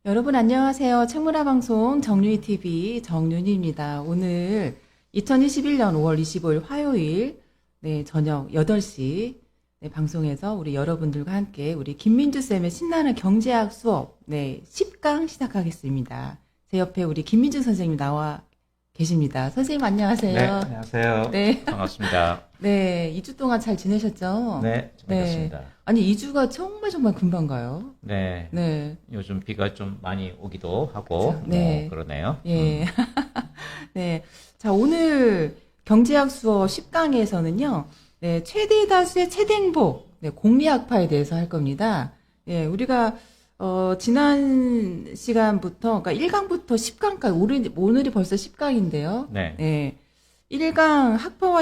여러분 안녕하세요. 책문화 방송 정윤희 TV 정윤희입니다. 오늘 2021년 5월 25일 화요일 저녁 8시 방송에서 우리 여러분들과 함께 우리 김민주 쌤의 신나는 경제학 수업 10강 시작하겠습니다. 제 옆에 우리 김민주 선생님 나와 계십니다. 선생님 안녕하세요. 네, 안녕하세요. 네. 반갑습니다. 네, 2주 동안 잘 지내셨죠? 네, 반갑습니다. 아니 2주가 정말 금방 가요. 네. 네. 요즘 비가 좀 많이 오기도 하고, 그렇죠. 네. 그러네요. 예. 네. 자, 오늘 경제학 수업 10강에서는요, 최대 다수의 최대 행복, 공리학파에 대해서 할 겁니다. 예, 우리가, 지난 시간부터, 그러니까 1강부터 10강까지, 오늘이 벌써 10강인데요. 네. 예. 1강 학파와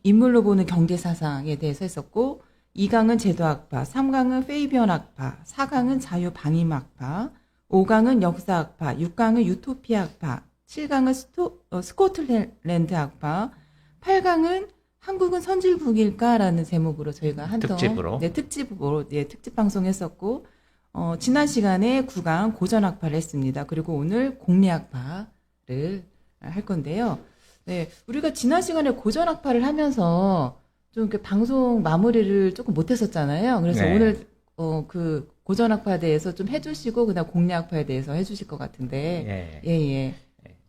인물로 보는 경제사상에 대해서 했었고, 2강은 제도학파, 3강은 페이비언 학파, 4강은 자유방임학파, 5강은 역사학파, 6강은 유토피아학파, 7강은 스코틀랜드 학파, 8강은 한국은 선진국일까라는 제목으로 저희가 한번 특집으로 특집 방송했었고, 지난 시간에 9강 고전학파를 했습니다. 그리고 오늘 공리학파를 할 건데요. 네, 우리가 지난 시간에 고전학파를 하면서 좀 이렇게 방송 마무리를 조금 못했었잖아요. 그래서 네. 오늘 그 고전학파에 대해서 좀 해주시고 그다음 공리학파에 대해서 해주실 것 같은데. 예.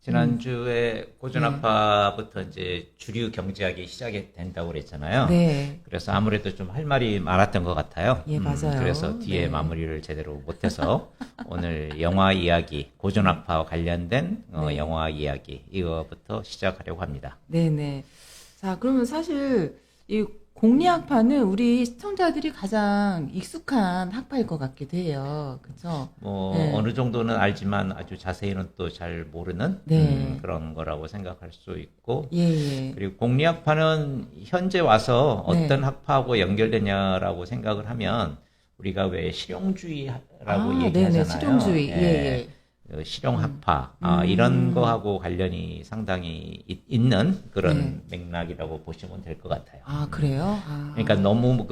지난주에 고전학파부터 이제 주류 경제학이 시작이 된다고 그랬잖아요. 네. 그래서 아무래도 좀 할 말이 많았던 것 같아요. 예, 맞아요. 그래서 뒤에 네. 마무리를 제대로 못해서 오늘 영화 이야기, 고전학파와 관련된 영화 이야기 이거부터 시작하려고 합니다. 네네. 자, 그러면 사실 이 공리학파는 우리 시청자들이 가장 익숙한 학파일 것 같기도 해요. 그렇죠? 네. 어느 정도는 알지만 아주 자세히는 또 잘 모르는 그런 거라고 생각할 수 있고, 예. 그리고 공리학파는 현재 와서 어떤 학파하고 연결되냐라고 생각을 하면 우리가 왜 실용주의라고 얘기하잖아요. 네네, 실용주의. 예. 실용학파 이런 거하고 관련이 상당히 있는 그런 맥락이라고 보시면 될 것 같아요. 아, 그래요? 그러니까 너무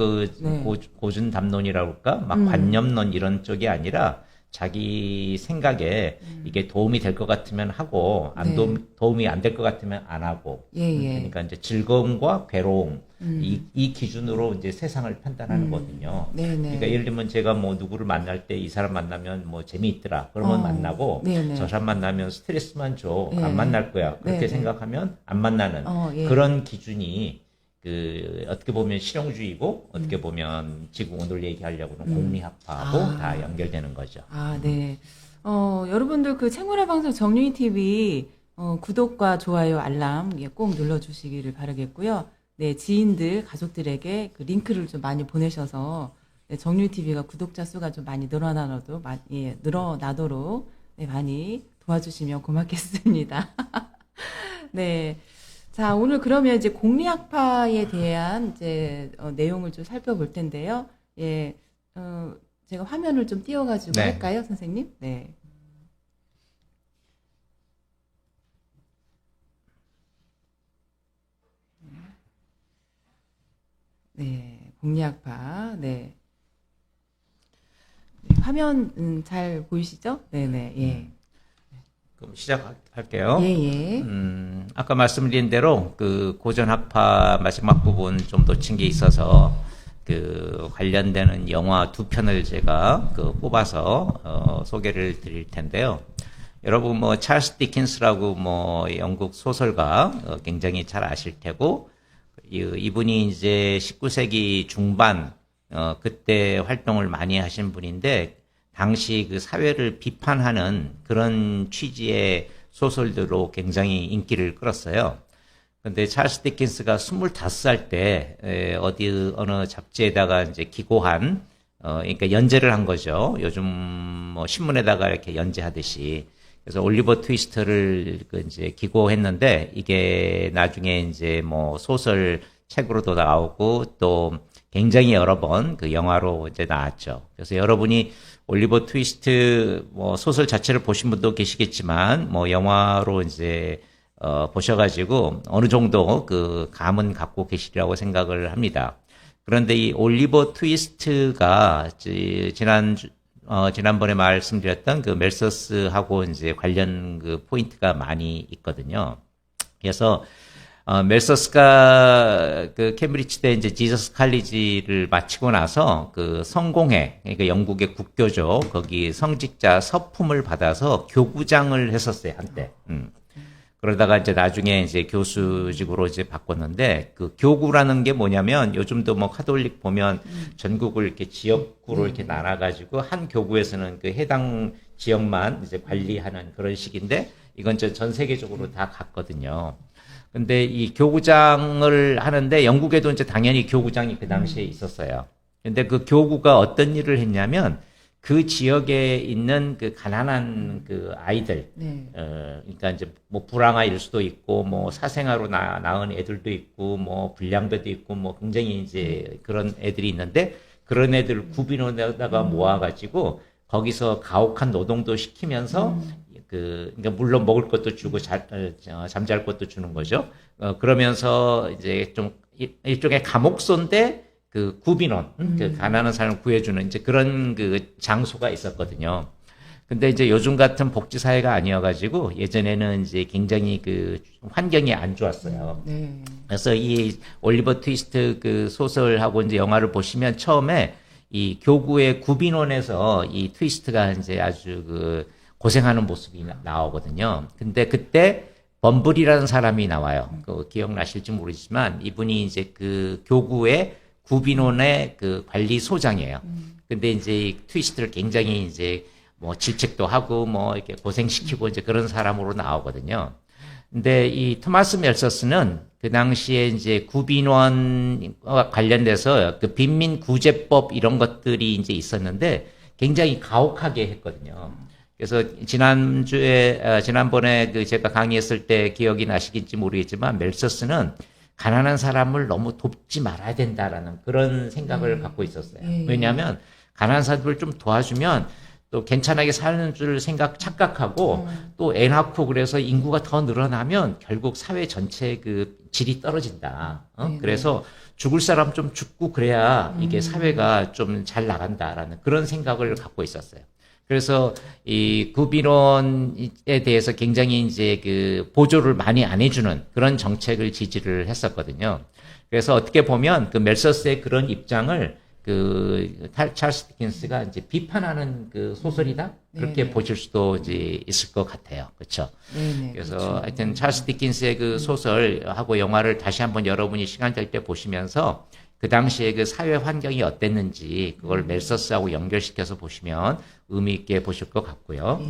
고준 담론이라고 할까? 막 관념론 이런 쪽이 아니라 자기 생각에 이게 도움이 될 것 같으면 하고 도움이 안 될 것 같으면 안 하고. 그러니까 이제 즐거움과 괴로움 이 기준으로 이제 세상을 판단하는 거거든요. 그러니까 예를 들면 제가 뭐 누구를 만날 때 이 사람 만나면 뭐 재미있더라. 그러면 만나고 저 사람 만나면 스트레스만 줘. 안 만날 거야. 그렇게 생각하면 안 만나는 그런 기준이 어떻게 보면 실용주의고, 어떻게 보면 지금 오늘 얘기하려고는 공리학파하고 다 연결되는 거죠. 네. 여러분들 그 책문화 방송 정윤희 TV, 구독과 좋아요, 알람 꼭 눌러주시기를 바라겠고요. 네, 지인들, 가족들에게 그 링크를 좀 많이 보내셔서, 정윤희 TV가 구독자 수가 좀 많이 늘어나도록, 많이 도와주시면 고맙겠습니다. 네. 자, 오늘 그러면 이제 공리학파에 대한 이제 내용을 좀 살펴볼 텐데요. 예, 제가 화면을 좀 띄워가지고 할까요, 선생님? 네. 네, 공리학파. 네. 화면 잘 보이시죠? 네네. 예. 그럼 시작할게요. 예. 아까 말씀드린 대로 그 고전학파 마지막 부분 좀 놓친 게 있어서 그 관련되는 영화 두 편을 제가 뽑아서 소개를 드릴 텐데요. 여러분 뭐 찰스 디킨스라고 뭐 영국 소설가 굉장히 잘 아실 테고, 이분이 이제 19세기 중반 그때 활동을 많이 하신 분인데, 당시 그 사회를 비판하는 그런 취지의 소설들로 굉장히 인기를 끌었어요. 근데 찰스 디킨스가 25살 때 어느 잡지에다가 이제 기고한 그러니까 연재를 한 거죠. 요즘 뭐 신문에다가 이렇게 연재하듯이. 그래서 올리버 트위스트를 이제 기고했는데, 이게 나중에 이제 뭐 소설 책으로도 나오고 또 굉장히 여러 번 그 영화로 이제 나왔죠. 그래서 여러분이 올리버 트위스트 뭐 소설 자체를 보신 분도 계시겠지만, 뭐 영화로 이제 보셔가지고 어느 정도 그 감은 갖고 계시리라고 생각을 합니다. 그런데 이 올리버 트위스트가 지난 지난번에 말씀드렸던 그 멜서스하고 이제 관련 그 포인트가 많이 있거든요. 그래서 멜서스가 그 캠브리지대 이제 지저스 칼리지를 마치고 나서 그 성공회, 그러니까 영국의 국교죠. 거기 성직자 서품을 받아서 교구장을 했었어요, 한때. 그러다가 이제 나중에 이제 교수직으로 이제 바꿨는데, 그 교구라는 게 뭐냐면 요즘도 뭐 카톨릭 보면 전국을 이렇게 지역구로 이렇게 나눠가지고 한 교구에서는 그 해당 지역만 이제 관리하는 그런 식인데, 이건 전 세계적으로 다 갔거든요. 근데 이 교구장을 하는데 영국에도 이제 당연히 교구장이 그 당시에 있었어요. 근데 그 교구가 어떤 일을 했냐면 그 지역에 있는 그 가난한 그 아이들, 네. 그러니까 이제 뭐 불황아일 수도 있고 뭐 사생아로 낳은 애들도 있고 뭐 불량배도 있고 뭐 굉장히 이제 그런 애들이 있는데 그런 애들 구빈원에다가 모아가지고 거기서 가혹한 노동도 시키면서 그러니까 물론 먹을 것도 주고 잠잘 것도 주는 거죠. 그러면서 이제 좀 일종의 감옥소인데 그 구빈원, 그 가난한 사람을 구해주는 이제 그런 그 장소가 있었거든요. 근데 이제 요즘 같은 복지 사회가 아니어가지고 예전에는 이제 굉장히 그 환경이 안 좋았어요. 네. 그래서 이 올리버 트위스트 그 소설하고 이제 영화를 보시면 처음에 이 교구의 구빈원에서 이 트위스트가 이제 아주 그 고생하는 모습이 나오거든요. 근데 그때 범블이라는 사람이 나와요. 그 기억나실지 모르지만 이분이 이제 그 교구의 구빈원의 그 관리소장이에요. 근데 이제 이 트위스트를 굉장히 이제 뭐 질책도 하고 뭐 이렇게 고생시키고 이제 그런 사람으로 나오거든요. 근데 이 토마스 멜서스는 그 당시에 이제 구빈원과 관련돼서 그 빈민구제법 이런 것들이 이제 있었는데 굉장히 가혹하게 했거든요. 그래서 지난번에 그 제가 강의했을 때 기억이 나시겠지 모르겠지만 멜서스는 가난한 사람을 너무 돕지 말아야 된다라는 그런 생각을 갖고 있었어요. 왜냐하면 가난한 사람들을 좀 도와주면 또 괜찮게 사는 줄 착각하고 또 애 낳고 그래서 인구가 더 늘어나면 결국 사회 전체 그 질이 떨어진다. 그래서 죽을 사람 좀 죽고 그래야 이게 사회가 좀 잘 나간다라는 그런 생각을 갖고 있었어요. 그래서 이 구빈원에 대해서 굉장히 이제 그 보조를 많이 안 해주는 그런 정책을 지지를 했었거든요. 그래서 어떻게 보면 그 멜서스의 그런 입장을 그 찰스 디킨스가 이제 비판하는 그 소설이다 그렇게 보실 수도 이제 있을 것 같아요. 그렇죠? 그래서 그렇죠. 하여튼 찰스 디킨스의 그 소설하고 영화를 다시 한번 여러분이 시간 될 때 보시면서 그 당시에 그 사회 환경이 어땠는지 그걸 멜서스하고 연결시켜서 보시면 의미 있게 보실 것 같고요.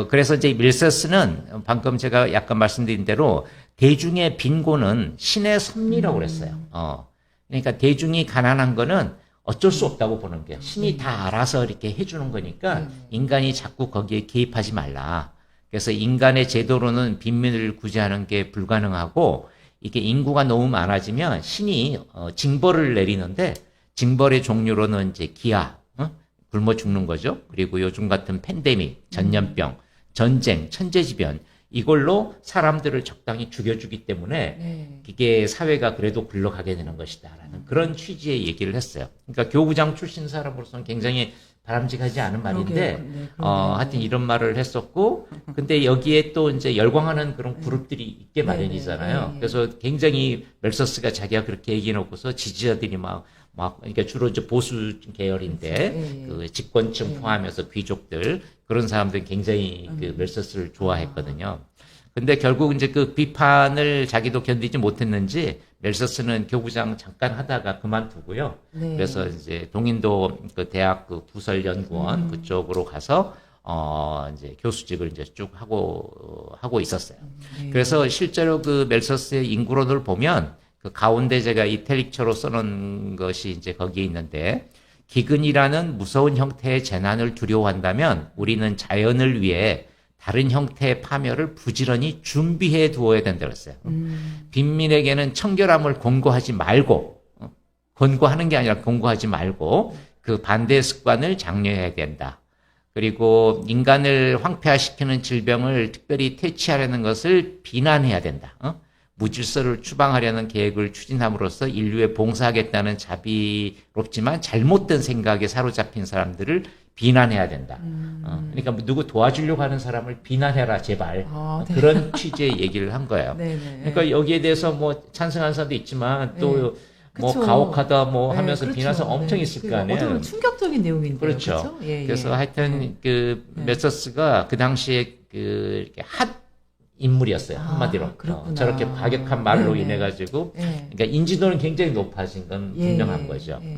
그래서 이제 멜서스는 방금 제가 약간 말씀드린 대로 대중의 빈곤은 신의 섭리라고 그랬어요. 그러니까 대중이 가난한 거는 어쩔 수 없다고 보는 거예요. 신이 다 알아서 이렇게 해주는 거니까 인간이 자꾸 거기에 개입하지 말라. 그래서 인간의 제도로는 빈민을 구제하는 게 불가능하고 이게 인구가 너무 많아지면 신이 징벌을 내리는데 징벌의 종류로는 이제 기아, 굶어 죽는 거죠. 그리고 요즘 같은 팬데믹, 전염병, 전쟁, 천재지변 이걸로 사람들을 적당히 죽여주기 때문에 이게 사회가 그래도 굴러가게 되는 것이다라는 그런 취지의 얘기를 했어요. 그러니까 교구장 출신 사람으로서는 굉장히 바람직하지 않은 말인데, 하여튼 이런 말을 했었고, 근데 여기에 또 이제 열광하는 그런 그룹들이 있게 마련이잖아요. 그래서 굉장히 멜서스가 자기가 그렇게 얘기해놓고서 지지자들이 그러니까 주로 이제 보수 계열인데, 그 집권층 포함해서 귀족들, 그런 사람들이 굉장히 그 멜서스를 좋아했거든요. 근데 결국 이제 그 비판을 자기도 견디지 못했는지 멜서스는 교구장 잠깐 하다가 그만두고요. 그래서 이제 동인도 그 대학 그 부설연구원 그쪽으로 가서 이제 교수직을 이제 쭉 하고 있었어요. 그래서 실제로 그 멜서스의 인구론을 보면 그 가운데 제가 이탈릭처로 써놓은 것이 이제 거기에 있는데 기근이라는 무서운 형태의 재난을 두려워한다면 우리는 자연을 위해 다른 형태의 파멸을 부지런히 준비해 두어야 된다고 했어요. 빈민에게는 청결함을 권고하지 말고, 권고하는 게 아니라 권고하지 말고 그 반대 습관을 장려해야 된다. 그리고 인간을 황폐화시키는 질병을 특별히 퇴치하려는 것을 비난해야 된다. 무질서를 추방하려는 계획을 추진함으로써 인류에 봉사하겠다는 자비롭지만 잘못된 생각에 사로잡힌 사람들을 비난해야 된다. 그러니까 누구 도와주려고 하는 사람을 비난해라 제발. 네. 그런 취지의 얘기를 한 거예요. 네네. 그러니까 여기에 대해서 뭐 찬성하는 사람도 있지만 또 뭐 그쵸. 가혹하다 뭐 하면서 그렇죠. 비난서 엄청 있을 거 아니에요. 어쩌면 충격적인 내용인데요. 그렇죠. 그렇죠? 예, 그래서 예. 하여튼 그 메서스가 그 당시에 그 이렇게 핫 인물이었어요. 한마디로. 그렇구나. 저렇게 과격한 말로 네네. 인해 가지고 예. 그러니까 인지도는 굉장히 높아진 건 예, 분명한 예, 거죠. 예.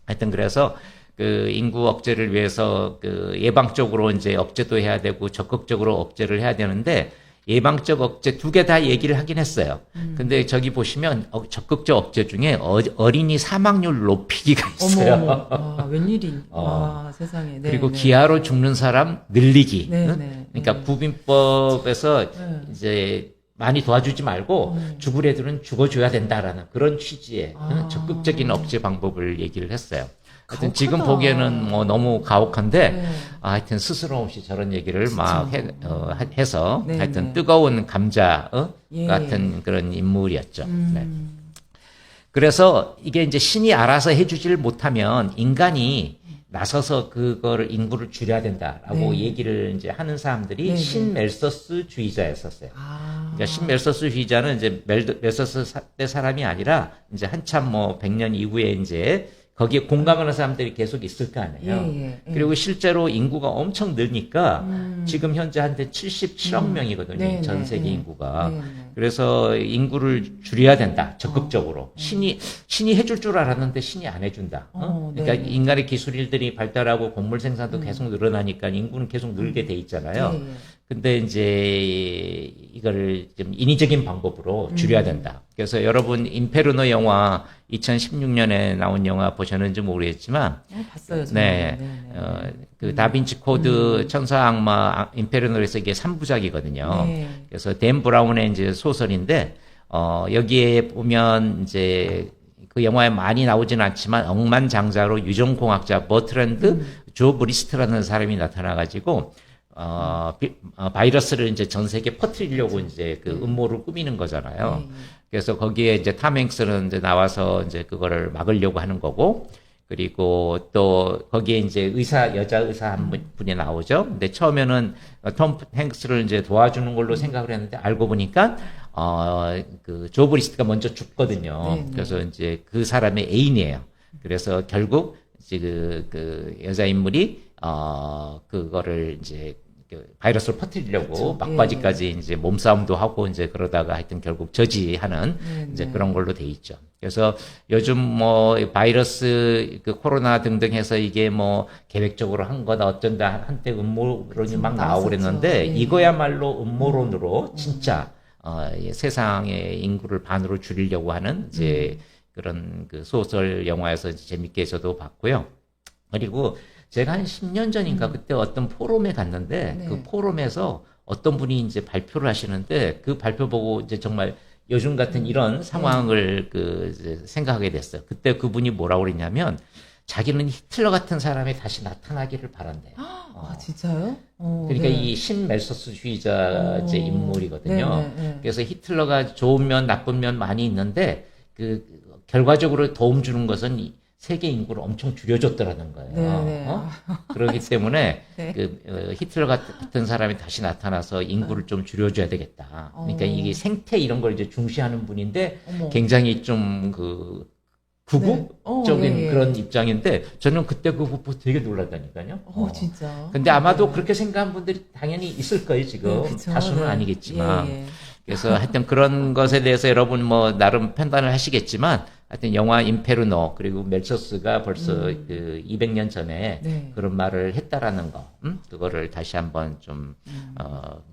하여튼 그래서 그 인구 억제를 위해서 그 예방적으로 이제 억제도 해야 되고 적극적으로 억제를 해야 되는데 예방적 억제 두 개 다 얘기를 하긴 했어요. 근데 저기 보시면 적극적 억제 중에 어린이 사망률 높이기가 있어요. 어머, 와, 웬일이. 와, 세상에. 네, 그리고 네. 기아로 죽는 사람 늘리기. 네, 응? 네, 그러니까 네. 부빈법에서 네. 이제 많이 도와주지 말고 죽을 애들은 죽어줘야 된다라는 그런 취지의 응? 적극적인 억제 방법을 얘기를 했어요. 하여튼 지금 가혹하다. 보기에는 뭐 너무 가혹한데 네. 하여튼 스스럼 없이 저런 얘기를 막 해서 네, 하여튼 네. 뜨거운 감자 예. 같은 그런 인물이었죠. 네. 그래서 이게 이제 신이 알아서 해주질 못하면 인간이 나서서 그거를 인구를 줄여야 된다라고 네. 얘기를 이제 하는 사람들이 네, 네. 신멜서스주의자였었어요. 그러니까 신멜서스주의자는 이제 멜서스 때 사람이 아니라 이제 한참 뭐 100년 이후에 이제 거기에 공감하는 사람들이 계속 있을 거 아니에요. 예. 그리고 실제로 인구가 엄청 늘니까 지금 현재 한테 77억 명이거든요. 네, 전 네, 세계 네. 인구가. 네, 네. 그래서 인구를 줄여야 된다. 적극적으로. 신이 해줄 줄 알았는데 신이 안 해준다. 그러니까 네. 인간의 기술들이 발달하고 곡물 생산도 계속 늘어나니까 인구는 계속 늘게 돼 있잖아요. 예, 예. 근데 이제 이거를 좀 인위적인 방법으로 줄여야 된다. 그래서 여러분 인페르노 영화 2016년에 나온 영화 보셨는지 모르겠지만 봤어요. 저는. 네. 네. 그 다빈치 코드 천사 악마 인페르노에서 이게 3부작이거든요. 네. 그래서 댄 브라운의 이제 소설인데 여기에 보면 이제 그 영화에 많이 나오진 않지만 억만장자로 유전공학자 버트랜드 조 브리스트라는 사람이 나타나 가지고 바이러스를 이제 전 세계에 퍼뜨리려고 이제 그 음모를 꾸미는 거잖아요. 그래서 거기에 이제 탐 행스는 이제 나와서 이제 그거를 막으려고 하는 거고, 그리고 또 거기에 이제 여자 의사 한 분이 나오죠. 근데 처음에는 톰 행스를 이제 도와주는 걸로 생각을 했는데 알고 보니까 그 조 브리스트가 먼저 죽거든요. 네, 네. 그래서 이제 그 사람의 애인이에요. 그래서 결국 이제 그 여자 인물이 그거를 이제 그 바이러스를 퍼뜨리려고 그렇죠. 막바지까지 이제 몸싸움도 하고 이제 그러다가 하여튼 결국 저지하는 이제 그런 걸로 돼 있죠. 그래서 요즘 뭐 바이러스 그 코로나 등등 해서 이게 뭐 계획적으로 한 거다 어쩐다 한때 음모론이 막 나오고 그랬는데 이거야말로 음모론으로 진짜 세상의 인구를 반으로 줄이려고 하는 이제 그런 그 소설 영화에서 재밌게 저도 봤고요. 그리고 제가 한 10년 전인가 그때 어떤 포럼에 갔는데 네. 그 포럼에서 어떤 분이 이제 발표를 하시는데 그 발표 보고 이제 정말 요즘 같은 이런 상황을 이제 생각하게 됐어요. 그때 그분이 뭐라고 그랬냐면 자기는 히틀러 같은 사람이 다시 나타나기를 바란대요. 아, 진짜요? 그러니까 이 신멜서스주의자 이제 인물이거든요. 네. 그래서 히틀러가 좋은 면, 나쁜 면 많이 있는데 그 결과적으로 도움 주는 것은 세계 인구를 엄청 줄여줬더라는 거예요. 네. 그렇기 때문에 네. 히틀러 같은 사람이 다시 나타나서 인구를 좀 줄여줘야 되겠다. 그러니까 이게 생태 이런 걸 이제 중시하는 분인데 어머. 굉장히 좀 극우적인 네. 그런 입장인데 저는 그때 그거 보고 되게 놀랐다니까요. 진짜. 근데 아마도 그렇게 생각하는 분들이 당연히 있을 거예요, 지금. 네, 그쵸. 다수는 네. 아니겠지만. 예. 그래서 하여튼 그런 것에 대해서 여러분 뭐 나름 판단을 하시겠지만 하여튼 영화 인페르노 그리고 멜서스가 벌써 그 200년 전에 네. 그런 말을 했다라는 거, 그거를 다시 한번 좀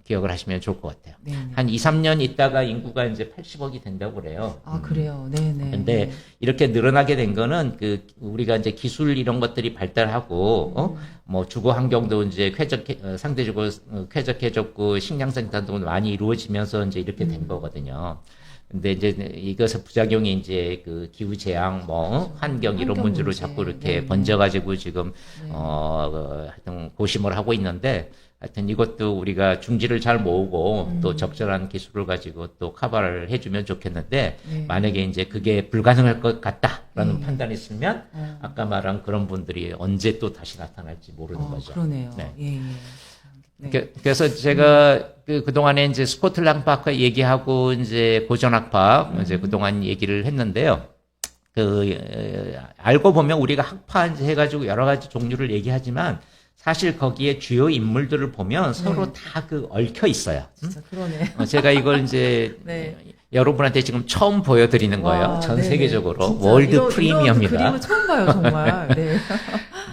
기억을 하시면 좋을 것 같아요. 네. 한 2, 3년 있다가 인구가 이제 80억이 된다고 그래요. 아, 그래요. 네네. 근데 이렇게 늘어나게 된 거는 우리가 이제 기술 이런 것들이 발달하고 뭐 주거 환경도 이제 상대적으로 쾌적해졌고 식량 생산도 많이 이루어지면서 이제 이렇게 된 거거든요. 근데 이제 이것의 부작용이 이제 그 기후 재앙, 환경 이런 환경 문제로 문제. 자꾸 이렇게 네. 번져가지고 지금 하여튼 고심을 하고 있는데 하여튼 이것도 우리가 중지를 잘 모으고 또 적절한 기술을 가지고 또 커버를 해주면 좋겠는데 네. 만약에 이제 그게 불가능할 것 같다라는 네. 판단이 있으면 아까 말한 그런 분들이 언제 또 다시 나타날지 모르는 거죠. 그러네요. 네. 예, 예. 네. 그래서 제가 그동안에 이제 스코틀랜드 학파 얘기하고 이제 고전학파 이제 그동안 얘기를 했는데요. 알고 보면 우리가 학파 이제 해가지고 여러 가지 종류를 얘기하지만 사실 거기에 주요 인물들을 보면 서로 다 얽혀 있어요. 진짜 그러네. 제가 이걸 이제 네. 여러분한테 지금 처음 보여드리는 거예요. 와, 전 네네. 세계적으로 진짜 월드 이런 프리미엄이다. 그림을 처음 봐요, 정말. 네.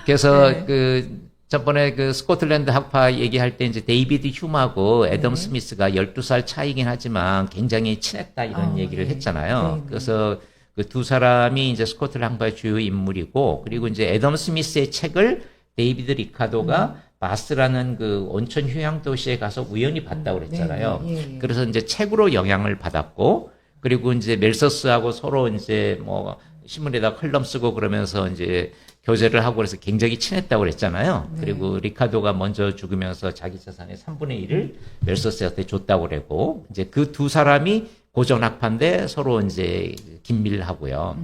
그래서 네. 저번에 스코틀랜드 학파 얘기할 때 이제 데이비드 휴마하고 애덤 네. 스미스가 12살 차이긴 하지만 굉장히 친했다 이런 얘기를 네. 했잖아요. 네, 네. 그래서 그 두 사람이 이제 스코틀랜드 학파의 주요 인물이고 그리고 이제 애덤 스미스의 책을 데이비드 리카도가 바스라는 그 온천 휴양 도시에 가서 우연히 봤다고 그랬잖아요. 네, 네. 예, 예. 그래서 이제 책으로 영향을 받았고 그리고 이제 멜서스하고 서로 이제 뭐 신문에다 컬럼 쓰고 그러면서 이제 교제를 하고 그래서 굉장히 친했다고 그랬잖아요. 네. 그리고 리카도가 먼저 죽으면서 자기 재산의 3분의 1을 멜서스한테 줬다고 그랬고 이제 그 두 사람이 고전학파인데 서로 이제 긴밀하고요.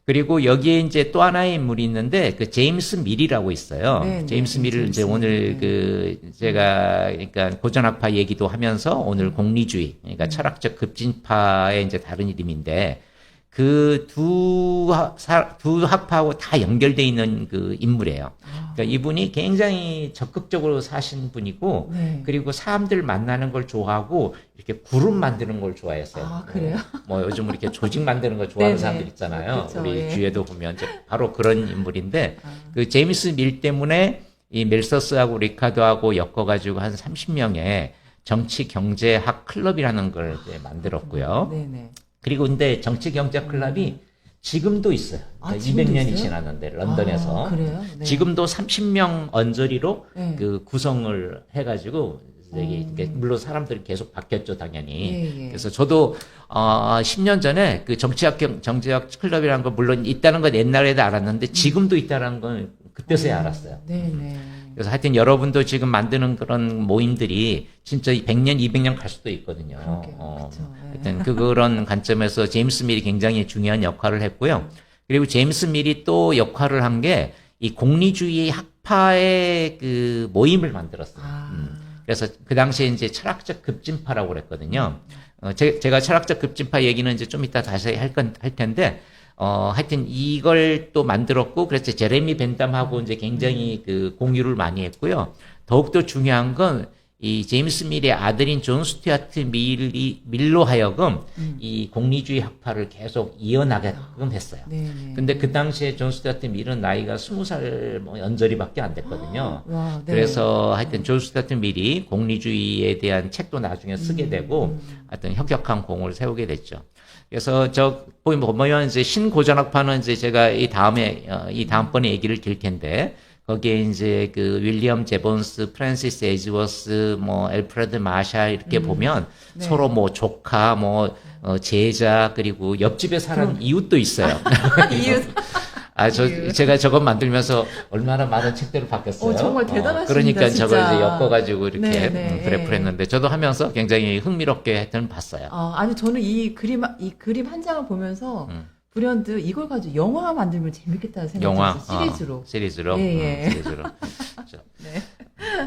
그리고 여기에 이제 또 하나의 인물이 있는데 그 제임스 밀이라고 있어요. 네, 제임스 네, 밀을 이제 제임스 오늘 밀. 제가 그러니까 고전학파 얘기도 하면서 오늘 공리주의 그러니까 철학적 급진파의 이제 다른 이름인데 그 두 학파하고 다 연결돼 있는 그 인물이에요. 그러니까 이분이 굉장히 적극적으로 사신 분이고 네. 그리고 사람들 만나는 걸 좋아하고 이렇게 그룹 만드는 걸 좋아했어요. 아, 그래요? 뭐 요즘 이렇게 조직 만드는 거 좋아하는 네네. 사람들 있잖아요. 그쵸, 우리 예. 주위에도 보면 이제 바로 그런 인물인데 그 제임스 밀 때문에 이 멜서스하고 리카도하고 엮어가지고 한 30명의 정치 경제학 클럽이라는 걸 이제 만들었고요. 네네. 그리고 근데 정치 경제 클럽이 지금도 있어요. 아, 그러니까 지금도 200년이 있어요? 지났는데 런던에서 아, 그래요? 네. 지금도 30명 언저리로 네. 그 구성을 해가지고 이게 물론 사람들이 계속 바뀌었죠 당연히. 예, 예. 그래서 저도 10년 전에 그 정치학 클럽이라는 거 물론 있다는 건 옛날에도 알았는데 지금도 있다는 건 그때서야 알았어요. 네네. 그래서 하여튼 여러분도 지금 만드는 그런 모임들이 진짜 100년, 200년 갈 수도 있거든요. 그러게요. 그쵸. 예. 하여튼 그런 관점에서 제임스 밀이 굉장히 중요한 역할을 했고요. 그리고 제임스 밀이 또 역할을 한 게 이 공리주의 학파의 그 모임을 만들었어요. 그래서 그 당시에 이제 철학적 급진파라고 그랬거든요. 제가 철학적 급진파 얘기는 이제 좀 이따 다시 할 텐데, 하여튼 이걸 또 만들었고, 그래서 제레미 벤담하고 이제 굉장히 그 공유를 많이 했고요. 더욱더 중요한 건 이 제임스 밀의 아들인 존 스튜어트 밀로 하여금 이 공리주의 학파를 계속 이어나가게끔 했어요. 네네. 근데 그 당시에 존 스튜어트 밀은 나이가 20살 뭐 연저리밖에 안 됐거든요. 와, 네. 그래서 하여튼 존 스튜어트 밀이 공리주의에 대한 책도 나중에 쓰게 되고 하여튼 혁혁한 공을 세우게 됐죠. 그래서 보면 이제 신고전학파는 이제 제가 이 다음번에 얘기를 드릴 텐데 거기에 이제 그 윌리엄 제본스, 프랜시스 에즈워스, 뭐 엘프레드 마샬 이렇게 보면 네. 서로 뭐 조카, 뭐 제자 그리고 옆집에 사는 이웃도 있어요. 이웃. 제가 저것 만들면서 얼마나 많은 책들을 바뀌었어요. 정말 대단하십니다, 그러니까 진짜. 저걸 이제 엮어가지고 이렇게 네, 네, 그래프를 했는데 저도 하면서 굉장히 흥미롭게 하여튼 봤어요. 아니 저는 이 그림 한 장을 보면서 불현듯 이걸 가지고 영화 만들면 재밌겠다는 생각이 영화 들었어요. 시리즈로. 시리즈로 예, 예. 시리즈로. 네.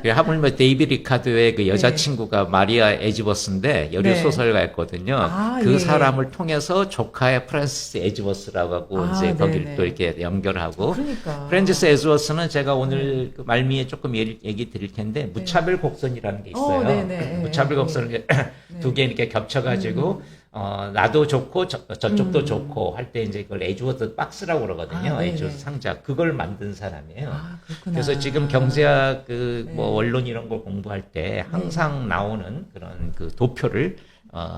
그 하물며 데이비드 리카도의 그 여자친구가 마리아 에즈버스인데 여류 네. 소설가였거든요. 아, 그 예. 사람을 통해서 조카의 프란시스 에즈버스라고 하고 이제 거기를 네네. 또 이렇게 연결하고 그러니까. 프란시스 에즈버스는 제가 오늘 그 말미에 조금 얘기 드릴 텐데 무차별 곡선이라는 게 있어요. 네네. 무차별 곡선을 두 개 이렇게 겹쳐가지고 나도 좋고 저쪽도 좋고 할 때 이제 그걸 에즈워스 박스라고 그러거든요. 네네. 에즈워스 상자 그걸 만든 사람이에요. 그렇구나. 그래서 지금 경제학 네. 뭐 원론 이런 걸 공부할 때 항상 나오는 그런 그 도표를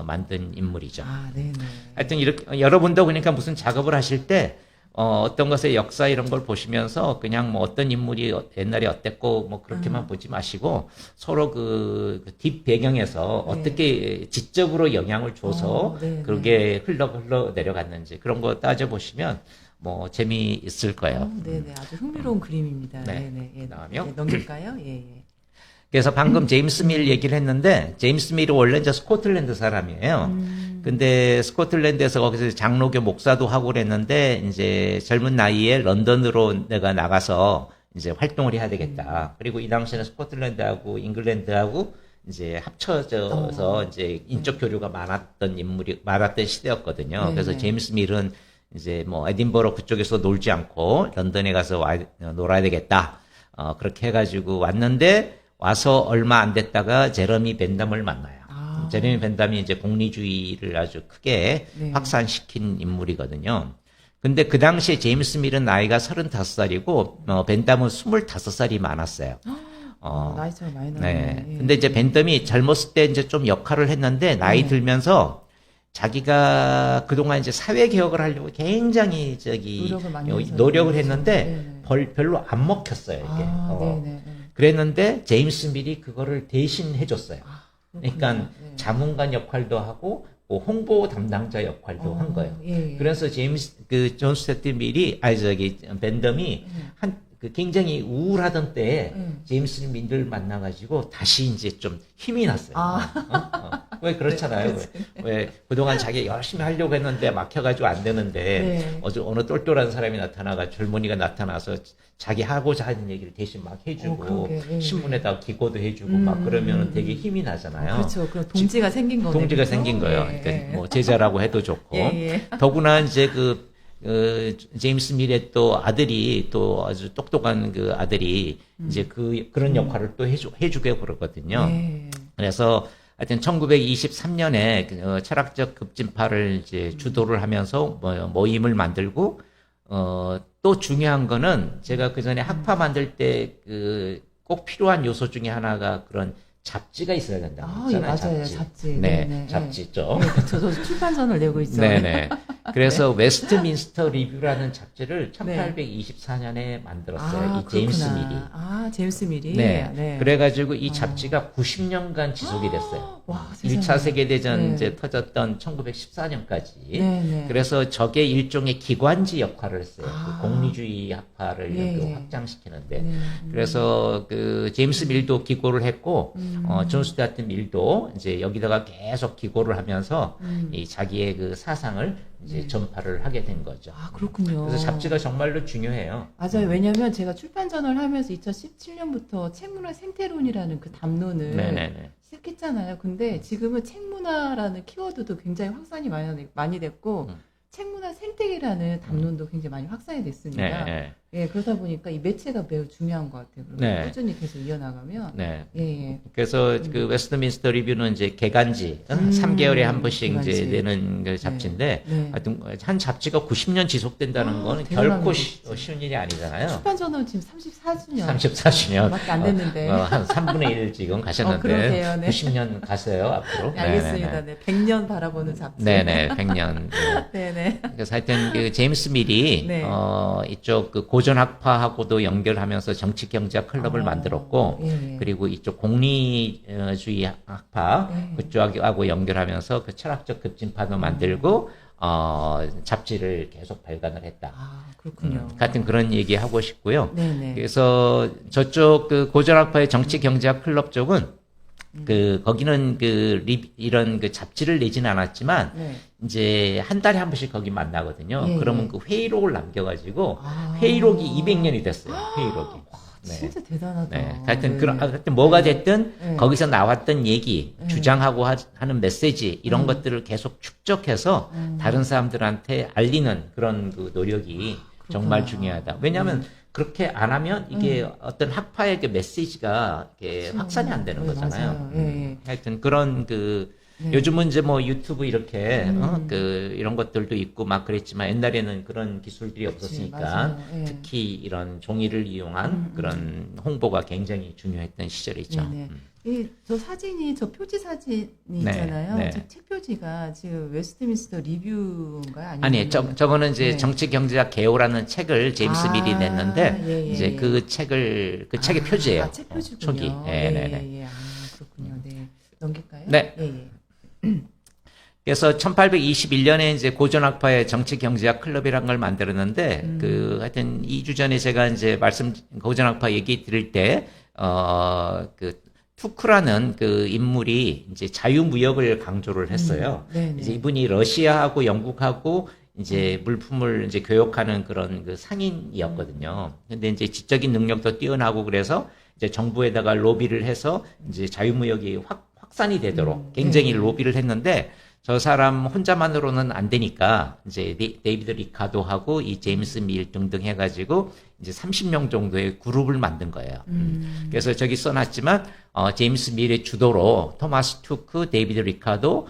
만든 인물이죠. 네네. 하여튼 이렇게 여러분도 그러니까 무슨 작업을 하실 때 어떤 것의 역사 이런 걸 보시면서 그냥 뭐 어떤 인물이 옛날에 어땠고 뭐 그렇게만 보지 마시고 서로 그 뒷 배경에서 네. 어떻게 지적으로 영향을 줘서 네네. 그게 흘러 내려갔는지 그런 거 따져보시면 뭐 재미있을 거예요. 네네. 아주 흥미로운 그림입니다. 네. 네네. 예, 그다음에요? 넘길까요? 예, 예. 그래서 방금 제임스 밀 얘기를 했는데, 제임스 밀이 원래 이제 스코틀랜드 사람이에요. 근데 스코틀랜드에서 거기서 장로교 목사도 하고 그랬는데, 이제 젊은 나이에 런던으로 내가 나가서 이제 활동을 해야 되겠다. 그리고 이 당시에는 스코틀랜드하고 잉글랜드하고 이제 합쳐져서 이제 인적 교류가 많았던 시대였거든요. 네네. 그래서 제임스 밀은 이제 뭐 에딘버러 그쪽에서 놀지 않고 런던에 가서 놀아야 되겠다. 그렇게 해가지고 왔는데 와서 얼마 안 됐다가 제러미 벤담을 만나요. 제러미 벤담이 이제 공리주의를 아주 크게 네. 확산시킨 인물이거든요. 근데 그 당시에 제임스 밀은 나이가 35살이고, 벤담은 25살이 많았어요. 나이 차이 많이 나네. 네. 예. 근데 이제 벤덤이 젊었을 때 이제 좀 역할을 했는데, 나이 들면서 자기가 그동안 이제 사회 개혁을 하려고 굉장히 노력을 많이 해서 노력을 그렇죠. 했는데, 별로 안 먹혔어요, 이게. 네네. 그랬는데, 제임스 밀이 그거를 대신 해줬어요. 그렇군요. 그러니까 네. 자문관 역할도 하고, 홍보 담당자 역할도 한 거예요. 예. 그래서 존 스튜어트 밀이, 벤덤이 굉장히 우울하던 때에 제임스 밀을 만나가지고 다시 이제 좀 힘이 났어요. 왜 그렇잖아요. 왜 그동안 자기 열심히 하려고 했는데 막혀가지고 안 되는데 어느 똘똘한 사람이 나타나가 젊은이가 나타나서 자기 하고자 하는 얘기를 대신 막 해주고 신문에다 기고도 해주고 막 그러면 되게 힘이 나잖아요. 그렇죠. 그럼 동지가 생긴 거네요. 동지가 생긴 거예요. 그러니까 뭐 제자라고 해도 좋고. 더구나 이제 제임스 밀의 또 아들이 또 아주 똑똑한 그 아들이 이제 그런 역할을 또 해주게 그러거든요. 그래서 하여튼 1923년에 철학적 급진파를 이제 주도를 하면서 모임을 만들고, 또 중요한 거는 제가 그 전에 학파 만들 때 꼭 필요한 요소 중에 하나가 그런 잡지가 있어야 된다고 했잖아요. 맞아요. 잡지. 네, 잡지 있죠. 저 출판선을 내고 있죠. 네네. 그래서 웨스트민스터 리뷰라는 잡지를 1824년에 만들었어요. 이 제임스 밀이. 제임스 밀이. 네. 그래가지고 이 잡지가 90년간 지속이 됐어요. 와, 1차 세계대전 이제 터졌던 1914년까지. 그래서 저게 일종의 기관지 역할을 했어요. 그 공리주의 학파를 이렇게 확장시키는데. 그래서 제임스 밀도 기고를 했고, 존 스튜어트 밀도 이제 여기다가 계속 기고를 하면서 이 자기의 그 사상을 이제 전파를 하게 된 거죠. 그렇군요. 그래서 잡지가 정말로 중요해요. 맞아요. 왜냐면 제가 출판전을 하면서 2017년부터 책문화 생태론이라는 그 담론을 시작했잖아요. 근데 지금은 책문화라는 키워드도 굉장히 확산이 많이 됐고, 책문화 생태계라는 담론도 굉장히 많이 확산이 됐습니다. 그러다 보니까 이 매체가 매우 중요한 것 같아요. 그리고 꾸준히 계속 이어나가면. 그래서 그 웨스트민스터 리뷰는 이제 개간지 3개월에 한 번씩 이제 내는 그 잡지인데, 하여튼 한 잡지가 90년 지속된다는 건 결코 쉬운 일이 아니잖아요. 출판전은 지금 34주년. 34주년. 밖에 안 됐는데. 한 3분의 1 지금 가셨는데. 그러게요. 90년 가세요, 앞으로. 알겠습니다. 100년 바라보는 잡지. 100년. 그래서 하여튼 그 제임스 밀이 이쪽 그 고전학파하고도 연결하면서 정치경제학 클럽을 만들었고, 그리고 이쪽 공리주의 학파 그쪽하고 연결하면서 그 철학적 급진파도 만들고, 잡지를 계속 발간을 했다. 그렇군요. 같은 그런 얘기 하고 싶고요. 그래서 저쪽 그 고전학파의 정치경제학 클럽 쪽은 거기는 이런 잡지를 내지는 않았지만, 이제 한 달에 한 번씩 거기 만나거든요. 그러면 그 회의록을 남겨가지고, 회의록이 200년이 됐어요. 회의록이. 진짜 대단하다. 하여튼 뭐가 됐든, 거기서 나왔던 얘기, 주장하고 하는 메시지, 이런 것들을 계속 축적해서 다른 사람들한테 알리는 그런 그 노력이 정말 중요하다. 왜냐하면, 그렇게 안 하면 이게 어떤 학파의 그 메시지가 이렇게 확산이 안 되는 거잖아요. 하여튼 그런 요즘은 이제 뭐 유튜브 이렇게 이런 것들도 있고 막 그랬지만 옛날에는 그런 기술들이 없었으니까 특히 이런 종이를 이용한 그런 홍보가 굉장히 중요했던 시절이 있죠. 저 사진이 저 표지 사진이 있잖아요. 저 책 표지가 지금 웨스트민스터 리뷰인가요? 아니, 저거는 이제 정치경제학 개요라는 책을 제임스 밀이 냈는데 이제 그 책의 표지예요. 책 표지군요. 초기. 그렇군요. 넘길까요? 그래서 1821년에 이제 고전학파의 정치경제학 클럽이라는 걸 만들었는데, 하여튼 2주 전에 제가 이제 고전학파 얘기 드릴 때, 투크라는 그 인물이 이제 자유무역을 강조를 했어요. 네네. 이제 이분이 러시아하고 영국하고 이제 물품을 이제 교역하는 그런 그 상인이었거든요. 근데 이제 지적인 능력도 뛰어나고 그래서 이제 정부에다가 로비를 해서 이제 자유무역이 확산이 되도록 굉장히 로비를 했는데 저 사람 혼자만으로는 안 되니까 이제 데이비드 리카도하고 이 제임스 밀 등등 해가지고 이제 30명 정도의 그룹을 만든 거예요. 그래서 저기 써놨지만 제임스 밀의 주도로 토마스 투크, 데이비드 리카도,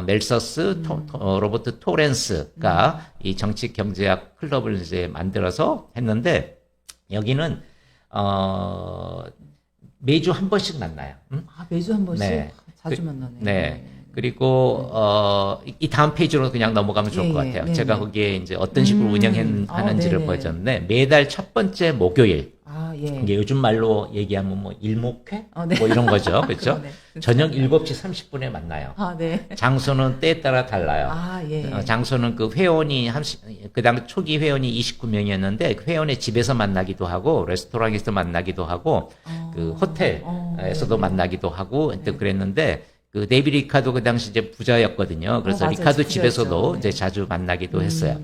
멜서스, 로버트 토렌스가 이 정치 경제학 클럽을 이제 만들어서 했는데 여기는 매주 한 번씩 만나요. 아, 매주 한 번씩? 네. 자주 만나네. 네. 그리고 이 다음 페이지로 그냥 넘어가면 좋을 것 같아요. 네, 제가 네. 거기에 이제 어떤 식으로 운영하는지를 네네. 보여줬는데 매달 첫 번째 목요일 아, 예. 이게 요즘 말로 얘기하면 뭐 일목회 네. 뭐 이런 거죠. 그렇죠? 그러네. 저녁 7시 30분에 만나요. 아, 네. 장소는 때에 따라 달라요. 아, 예. 장소는 그 회원이 그당 초기 회원이 29명이었는데 그 회원의 집에서 만나기도 하고 레스토랑에서 만나기도 하고 그 호텔에서도 네. 만나기도 하고 그랬는데 그 데이비 리카도 그 당시 이제 부자였거든요. 그래서 맞아요. 리카도 부자였죠. 집에서도 네. 이제 자주 만나기도 했어요.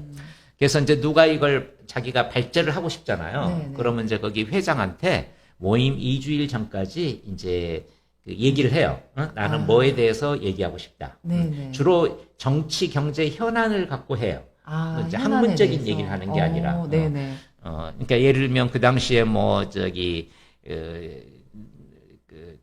그래서 이제 누가 이걸 자기가 발제를 하고 싶잖아요. 네, 네. 그러면 이제 거기 회장한테 모임 2주일 전까지 이제 그 얘기를 해요. 나는 뭐에 대해서 얘기하고 싶다. 네, 네. 주로 정치, 경제 현안을 갖고 해요. 아, 이제 현안에 학문적인 대해서. 얘기를 하는 게 아니라. 네네. 그러니까 예를 들면 그 당시에 뭐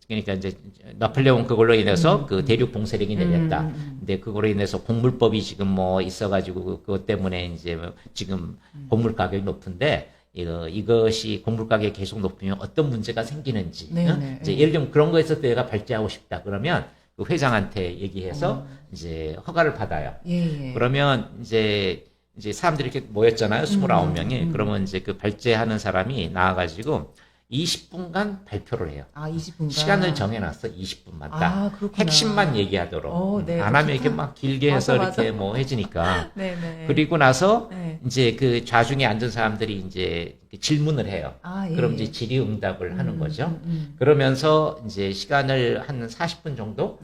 그러니까 이제 나폴레옹 그걸로 인해서 그 대륙 봉쇄령이 내렸다. 근데 그걸로 인해서 곡물법이 지금 뭐 있어가지고 그것 때문에 이제 뭐 지금 곡물 가격이 높은데 이것이 곡물 가격이 계속 높으면 어떤 문제가 생기는지. 네네. 이제 예를 들면 그런 거에서 내가 발제하고 싶다. 그러면 그 회장한테 얘기해서 이제 허가를 받아요. 예, 예. 그러면 이제 사람들이 이렇게 모였잖아요. 29명이. 그러면 이제 그 발제하는 사람이 나와가지고 20분간 발표를 해요. 아, 20분간. 시간을 정해놨어. 20분만 딱. 아, 그렇구나. 핵심만 얘기하도록. 네. 안 하면 좋다. 이렇게 막 길게 해서 이렇게 뭐 해지니까. 네네. 그리고 나서 네. 이제 그 좌중에 앉은 사람들이 이제 질문을 해요. 아, 예. 그럼 이제 질의응답을 하는 거죠. 그러면서 이제 시간을 한 40분 정도로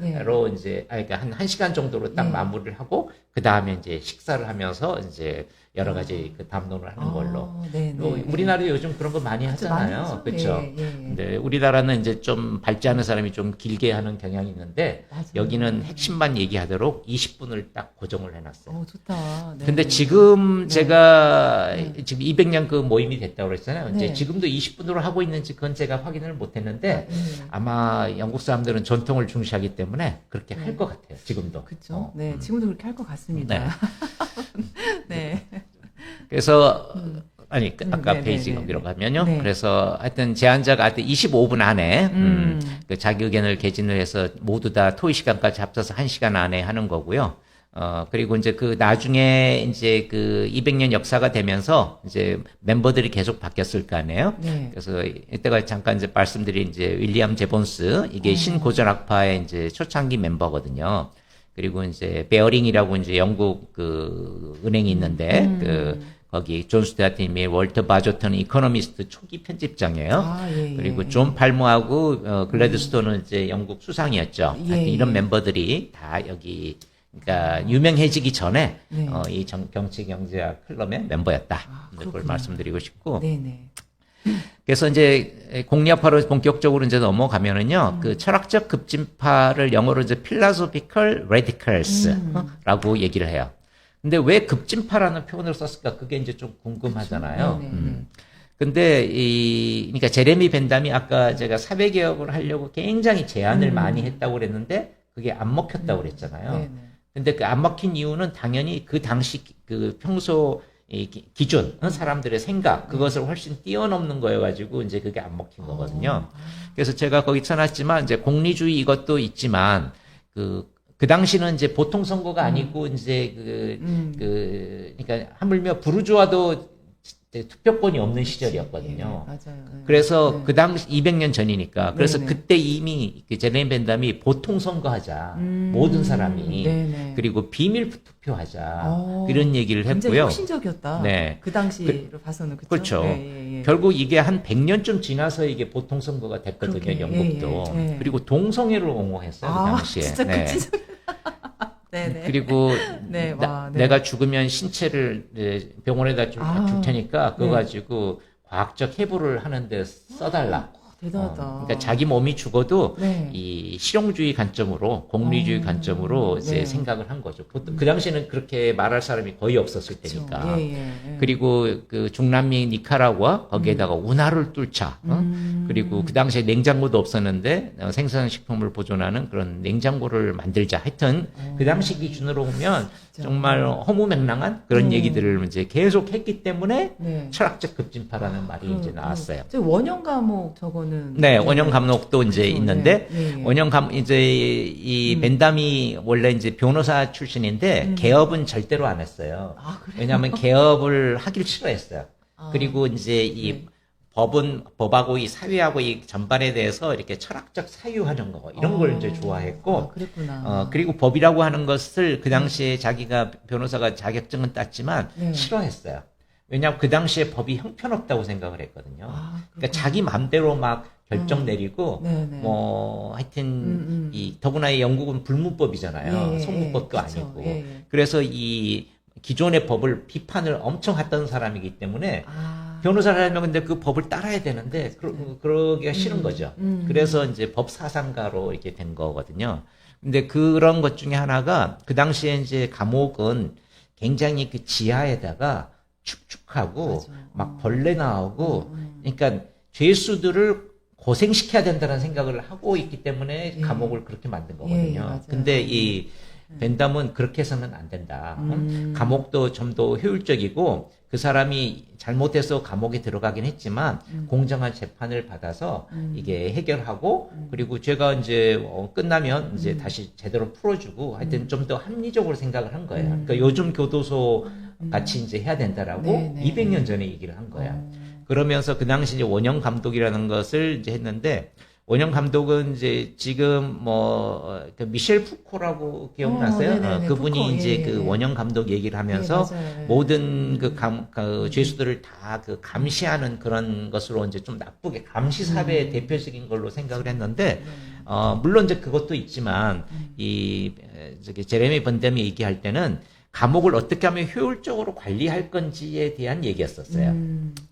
이제 그러니까 한 1시간 정도로 딱 마무리를 하고 그 다음에 이제 식사를 하면서 이제 여러 가지 그 담론을 하는 걸로. 네네. 우리나라도 요즘 그런 거 많이 하잖아요. 그렇죠. 예, 예. 근데 우리나라는 이제 좀 발제하는 사람이 좀 길게 하는 경향이 있는데 맞아요. 여기는 핵심만 얘기하도록 20분을 딱 고정을 해놨어요. 좋다. 네. 근데 지금 제가 지금 200년 그 모임이 됐다고 그랬잖아요. 네. 이제 지금도 20분으로 하고 있는지 그건 제가 확인을 못 했는데 네. 아마 영국 사람들은 전통을 중시하기 때문에 그렇게 할 것 같아요. 지금도. 그렇죠. 네, 지금도 그렇게 할 것 같습니다. 네. 그래서 아니 아까 네, 페이지 네, 거기로 네. 가면요. 네. 그래서 하여튼 제안자가 하여튼 25분 안에 그 자기 의견을 개진을 해서 모두 다 토의 시간까지 합쳐서 1시간 안에 하는 거고요. 그리고 이제 그 나중에 이제 그 200년 역사가 되면서 이제 멤버들이 계속 바뀌었을 거 아니에요. 네. 그래서 이때가 잠깐 이제 말씀드린 이제 윌리엄 제본스 이게 신고전학파의 이제 초창기 멤버거든요. 그리고 이제 베어링이라고 이제 영국 그 은행이 있는데 그 거기 존 스튜어트님이 월터 바조턴 이코노미스트 초기 편집장이에요. 아, 예, 예. 그리고 존 팔모하고 글래드스톤은 이제 영국 수상이었죠. 예, 하여튼 이런 예. 멤버들이 다 여기 그러니까 유명해지기 전에 네. 이 정치 경제학 클럽의 멤버였다. 그걸 그렇구나. 말씀드리고 싶고. 네네. 그래서 이제 공리학파로 본격적으로 이제 넘어가면은요, 그 철학적 급진파를 영어로 이제 philosophical radicals라고 얘기를 해요. 근데 왜 급진파라는 표현을 썼을까? 그게 이제 좀 궁금하잖아요. 그렇죠. 네네. 근데 그러니까 제레미 벤담이 아까 제가 사회개혁을 하려고 굉장히 제안을 많이 했다고 그랬는데 그게 안 먹혔다고 그랬잖아요. 네네. 근데 그 안 먹힌 이유는 당연히 그 당시 그 평소 이 기준, 사람들의 생각, 그것을 훨씬 뛰어넘는 거여가지고, 이제 그게 안 먹힌 거거든요. 그래서 제가 거기 써놨지만, 이제 공리주의 이것도 있지만, 그 당시는 이제 보통 선거가 아니고, 이제 그러니까 하물며 부르주아도 이제 투표권이 없는 시절이었거든요. 맞아요. 그래서 그 당시 200년 전이니까 그래서 네네. 그때 이미 그 제레미 벤담이 보통 선거하자 모든 사람이 네네. 그리고 비밀 투표하자 어, 이런 얘기를 굉장히 했고요. 혁신적이었다. 네. 그 당시로 봐서는 그렇죠. 예. 결국 이게 한 100년쯤 지나서 이게 보통 선거가 됐거든요. 그렇게, 영국도. 예. 그리고 동성애를 옹호했어요. 그 당시에. 진짜 네. 네네. 그리고 네, 와, 네. 내가 죽으면 신체를 이제 병원에다 줄 테니까 그거 네. 가지고 과학적 해부를 하는데 써달라. 대단하다. 그러니까 자기 몸이 죽어도 네. 이 실용주의 관점으로 공리주의 관점으로 이제 네. 생각을 한 거죠. 보통 그 당시에는 그렇게 말할 사람이 거의 없었을 때니까. 예. 그리고 그 중남미 니카라구아 거기에다가 운하를 뚫자. 그리고 그 당시에 냉장고도 없었는데 생선식품을 보존하는 그런 냉장고를 만들자. 하여튼 그 당시 기준으로 보면 정말 허무맹랑한 그런 얘기들을 이제 계속 했기 때문에 네. 철학적 급진파라는 말이 이제 나왔어요. 저 원형 감옥 저거는 네, 원형 감독도 이제 그렇죠. 있는데 네. 원형 이제 이 벤담이 원래 이제 변호사 출신인데 개업은 절대로 안 했어요. 그래요? 왜냐하면 개업을 하기를 싫어했어요. 그리고 이제 이 법하고 이 사회하고 이 전반에 대해서 이렇게 철학적 사유하는 거 이런 걸 이제 좋아했고 그랬구나. 그리고 법이라고 하는 것을 그 당시에 자기가 변호사가 자격증은 땄지만 네. 싫어했어요. 왜냐하면 그 당시에 법이 형편없다고 생각을 했거든요. 그러니까 그렇구나. 자기 맘대로 막 결정 내리고 네네. 뭐 하여튼 이 더구나 이 영국은 불문법이잖아요. 소문법도 그렇죠. 아니고. 예. 그래서 이 기존의 법을 비판을 엄청 했던 사람이기 때문에 아. 변호사를 하면 근데 그 법을 따라야 되는데 그러기가 싫은 거죠. 그래서 이제 법 사상가로 이렇게 된 거거든요. 근데 그런 것 중에 하나가 그 당시에 이제 감옥은 굉장히 그 지하에다가 축축하고 막 벌레 나오고 그러니까 죄수들을 고생시켜야 된다는 생각을 하고 있기 때문에 감옥을 그렇게 만든 거거든요. 맞아요. 근데 이 벤담은 그렇게 해서는 안 된다. 감옥도 좀 더 효율적이고 그 사람이 잘못해서 감옥에 들어가긴 했지만 공정한 재판을 받아서 이게 해결하고 그리고 죄가 이제 끝나면 이제 다시 제대로 풀어주고 하여튼 좀 더 합리적으로 생각을 한 거예요. 그러니까 요즘 교도소 같이 이제 해야 된다라고 200년 전에 얘기를 한 거야. 그러면서 그 당시 이제 원형 감독이라는 것을 이제 했는데 원형 감독은 이제 지금 그 미셸 푸코라고 기억나세요? 그분이 푸코, 이제 그 원형 감독 얘기를 하면서 모든 그 죄수들을 다 그 감시하는 그런 것으로 이제 좀 나쁘게 감시 사회의 대표적인 걸로 생각을 했는데 물론 이제 그것도 있지만 저기 제레미 번담이 얘기할 때는 감옥을 어떻게 하면 효율적으로 관리할 건지에 대한 얘기였었어요.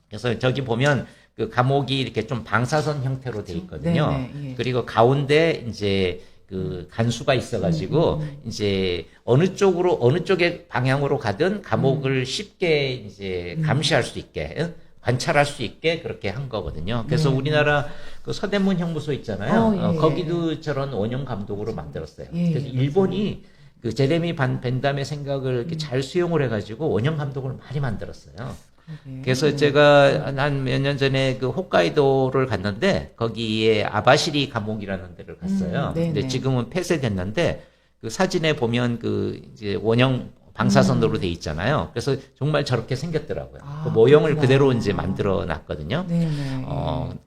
그래서 저기 보면 그 감옥이 이렇게 좀 방사선 형태로 돼 있거든요. 그리고 가운데 이제 그 간수가 있어가지고 이제 어느 쪽의 방향으로 가든 감옥을 쉽게 이제 감시할 수 있게 관찰할 수 있게 그렇게 한 거거든요. 그래서 우리나라 그 서대문 형무소 있잖아요. 거기도 저런 원형 감독으로 만들었어요. 그래서 일본이 그 제레미 벤담의 생각을 이렇게 잘 수용을 해가지고 원형 감독을 많이 만들었어요. 그래서 제가 한 몇 년 전에 그 홋카이도를 갔는데 거기에 아바시리 감옥이라는 데를 갔어요. 근데 지금은 폐쇄됐는데 그 사진에 보면 그 이제 원형 방사선으로 돼 있잖아요. 그래서 정말 저렇게 생겼더라고요. 그 모형을 그대로 이제 만들어 놨거든요.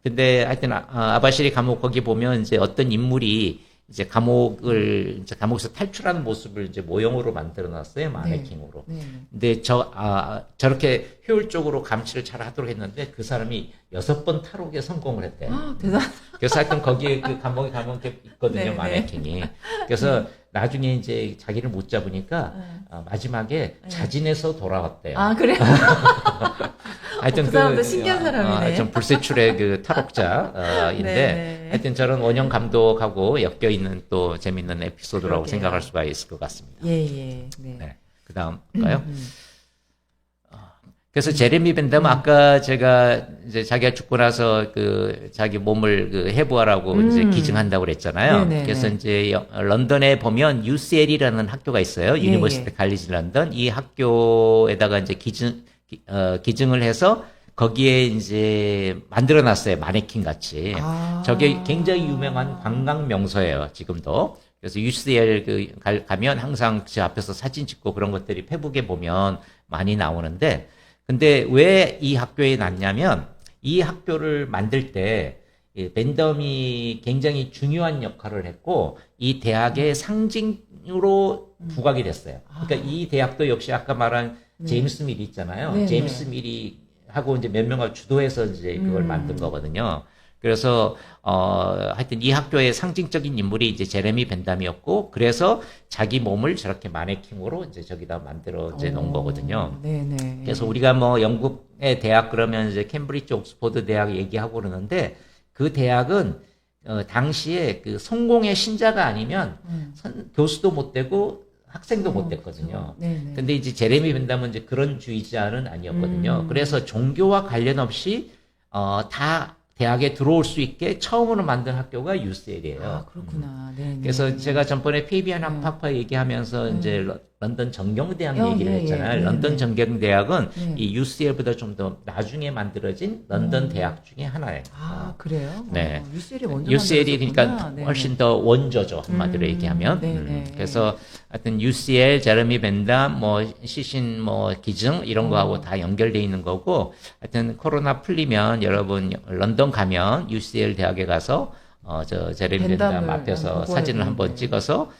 근데 하여튼 아바시리 감옥 거기 보면 이제 어떤 인물이 이제 감옥에서 탈출하는 모습을 이제 모형으로 만들어 놨어요. 마네킹으로. 근데 저렇게 효율적으로 감시를 잘 하도록 했는데 그 사람이 6번 탈옥에 성공을 했대요. 대단하다. 그래서 하여튼 거기에 그 감옥에 가면 이렇게 있거든요. 마네킹이. 그래서 나중에 이제 자기를 못 잡으니까 마지막에 자진해서 돌아왔대요. 그래요? 하여튼 그 사람도 신기한 사람이네. 좀 불세출의 그 탈옥자인데 하여튼 저런 원형 감독하고 엮여 있는 또 재밌는 에피소드라고 생각할 수가 있을 것 같습니다. 네. 그다음 볼까요? 그래서 제레미 벤담은 아까 제가 이제 자기가 죽고 나서 그 자기 몸을 그 해부하라고 이제 기증한다고 그랬잖아요. 그래서 이제 런던에 보면 UCL이라는 학교가 있어요. 유니버시티 칼리지 런던. 이 학교에다가 이제 기증을 해서 거기에 이제 만들어 놨어요. 마네킹 같이. 저게 굉장히 유명한 관광 명소예요. 지금도. 그래서 UCL 가면 항상 제 앞에서 사진 찍고 그런 것들이 페북에 보면 많이 나오는데 근데 왜 이 학교에 났냐면 이 학교를 만들 때 이 밴덤이 굉장히 중요한 역할을 했고 이 대학의 상징으로 부각이 됐어요. 그러니까 이 대학도 역시 아까 말한 제임스 밀이 있잖아요. 네, 제임스 네. 밀이 하고 이제 몇 명을 주도해서 이제 그걸 만든 거거든요. 그래서 하여튼 이 학교의 상징적인 인물이 이제 제레미 벤담이었고 그래서 자기 몸을 저렇게 마네킹으로 이제 저기다 만들어 이제 놓은 거거든요. 네네. 그래서 우리가 뭐 영국의 대학 그러면 이제 캠브리지 옥스퍼드 대학 얘기하고 그러는데 그 대학은 당시에 그 성공의 신자가 아니면 교수도 못 되고 학생도 못 됐거든요. 네네. 근데 이제 제레미 벤담은 이제 그런 주의자는 아니었거든요. 그래서 종교와 관련 없이 다 대학에 들어올 수 있게 처음으로 만든 학교가 UCL이에요. 아, 그렇구나. 네네. 그래서 제가 전번에 페이비안 학파 얘기하면서 이제 런던 정경대학 얘기를 예, 했잖아요. 예, 런던 네. 정경대학은 네. 이 UCL보다 좀 더 나중에 만들어진 런던 대학 중에 하나예요. 아, 그래요? 네. UCL이 먼저 UCL이 그러니까 만들어졌구나. 네네. 훨씬 더 원조죠, 한마디로 얘기하면. 네네. 그래서 하여튼 UCL, 제레미 벤담, 뭐 시신 뭐 기증 이런 거하고 다 연결돼 있는 거고 하여튼 코로나 풀리면 여러분 런던 가면 UCL 대학에 가서 저 제레미 벤담 벤담을 앞에서 한번 사진을 보여야 한번 되는데. 찍어서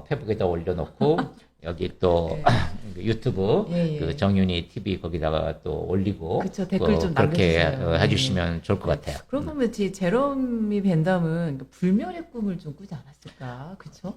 페북에다 올려놓고 여기 또 유튜브 예, 예. 그 정윤이 TV 거기다가 또 올리고 그쵸, 댓글 좀 그렇게 남겨주세요. 해주시면 좋을 것 같아요. 그러고 보면 제러미 벤담은 불멸의 꿈을 좀 꾸지 않았을까? 그쵸?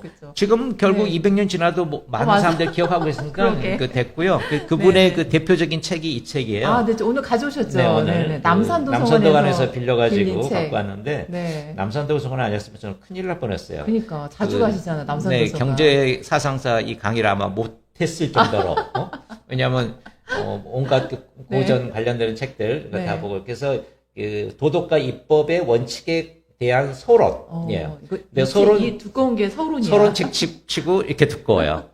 그쵸. 지금 결국 네. 200년 지나도 뭐 많은 맞아. 사람들이 기억하고 있으니까 그러게. 그 됐고요. 그분의 네. 그 대표적인 책이 이 책이에요. 아, 네, 오늘 가져오셨죠? 네, 오늘 네네. 그 남산도 남산도관에서 빌려가지고 빌린 책. 갖고 왔는데 네. 남산도서관 아니었으면 저는 큰일 날 뻔했어요. 그러니까 자주 그, 가시잖아요. 남산도 네, 서관. 경제 사상사 이 강의를 아마 못했을 정도로. 왜냐하면 온갖 그 고전 관련되는 책들 네. 다 보고 그래서 그 도덕과 입법의 원칙에 대한 소론이에요. 이거 근데 소론 이 두꺼운 게 서론이야. 소론책 치고 이렇게 두꺼워요.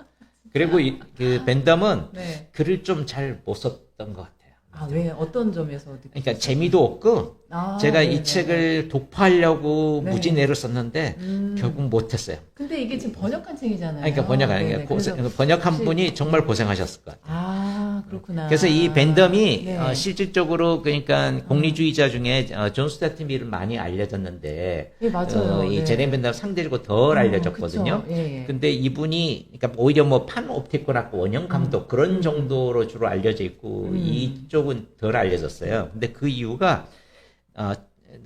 그리고 그 밴덤은 네. 글을 좀 잘 못 썼던 것 같아요. 아, 왜 어떤 점에서 느끼셨어요? 그러니까 재미도 없고 아, 제가 네네. 이 책을 독파하려고 네. 무지 애를 썼는데 결국 못했어요. 근데 이게 지금 번역한 책이잖아요. 그러니까 번역하는 네네. 게 그래서 번역한 혹시- 분이 정말 고생하셨을 것 같아요. 아, 그렇구나. 그래서 이 밴덤이 네. 실질적으로 그러니까 공리주의자 중에 존 스타트 밀은 많이 알려졌는데 예, 맞아요. 이 네. 제레미 밴덤 상대적으로 덜 알려졌거든요. 그쵸. 예, 예. 근데 이분이 그러니까 오히려 뭐 판옵티크나 원형 감독 그런 정도로 주로 알려져 있고 이쪽은 덜 알려졌어요. 근데 그 이유가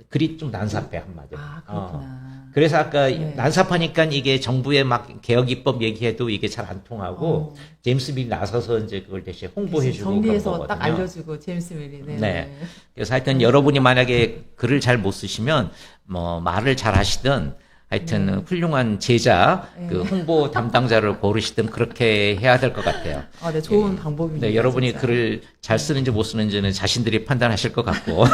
글이 좀 난삽해 한마디로. 아, 그렇구나. 그래서 아까 네. 난삽하니까 이게 정부의 막 개혁 입법 얘기해도 이게 잘 안 통하고 어. 제임스 밀 나서서 이제 그걸 대신 홍보해주고 그런 정리해서 거거든요. 딱 알려주고 제임스 밀이. 네. 네. 그래서 하여튼 여러분이 만약에 글을 잘 못 쓰시면 뭐 말을 잘 하시든 하여튼 훌륭한 제자 네. 그 홍보 담당자를 고르시든 그렇게 해야 될 것 같아요. 아, 네, 좋은 방법입니다. 네, 여러분이 진짜. 글을 잘 쓰는지 못 쓰는지는 자신들이 판단하실 것 같고.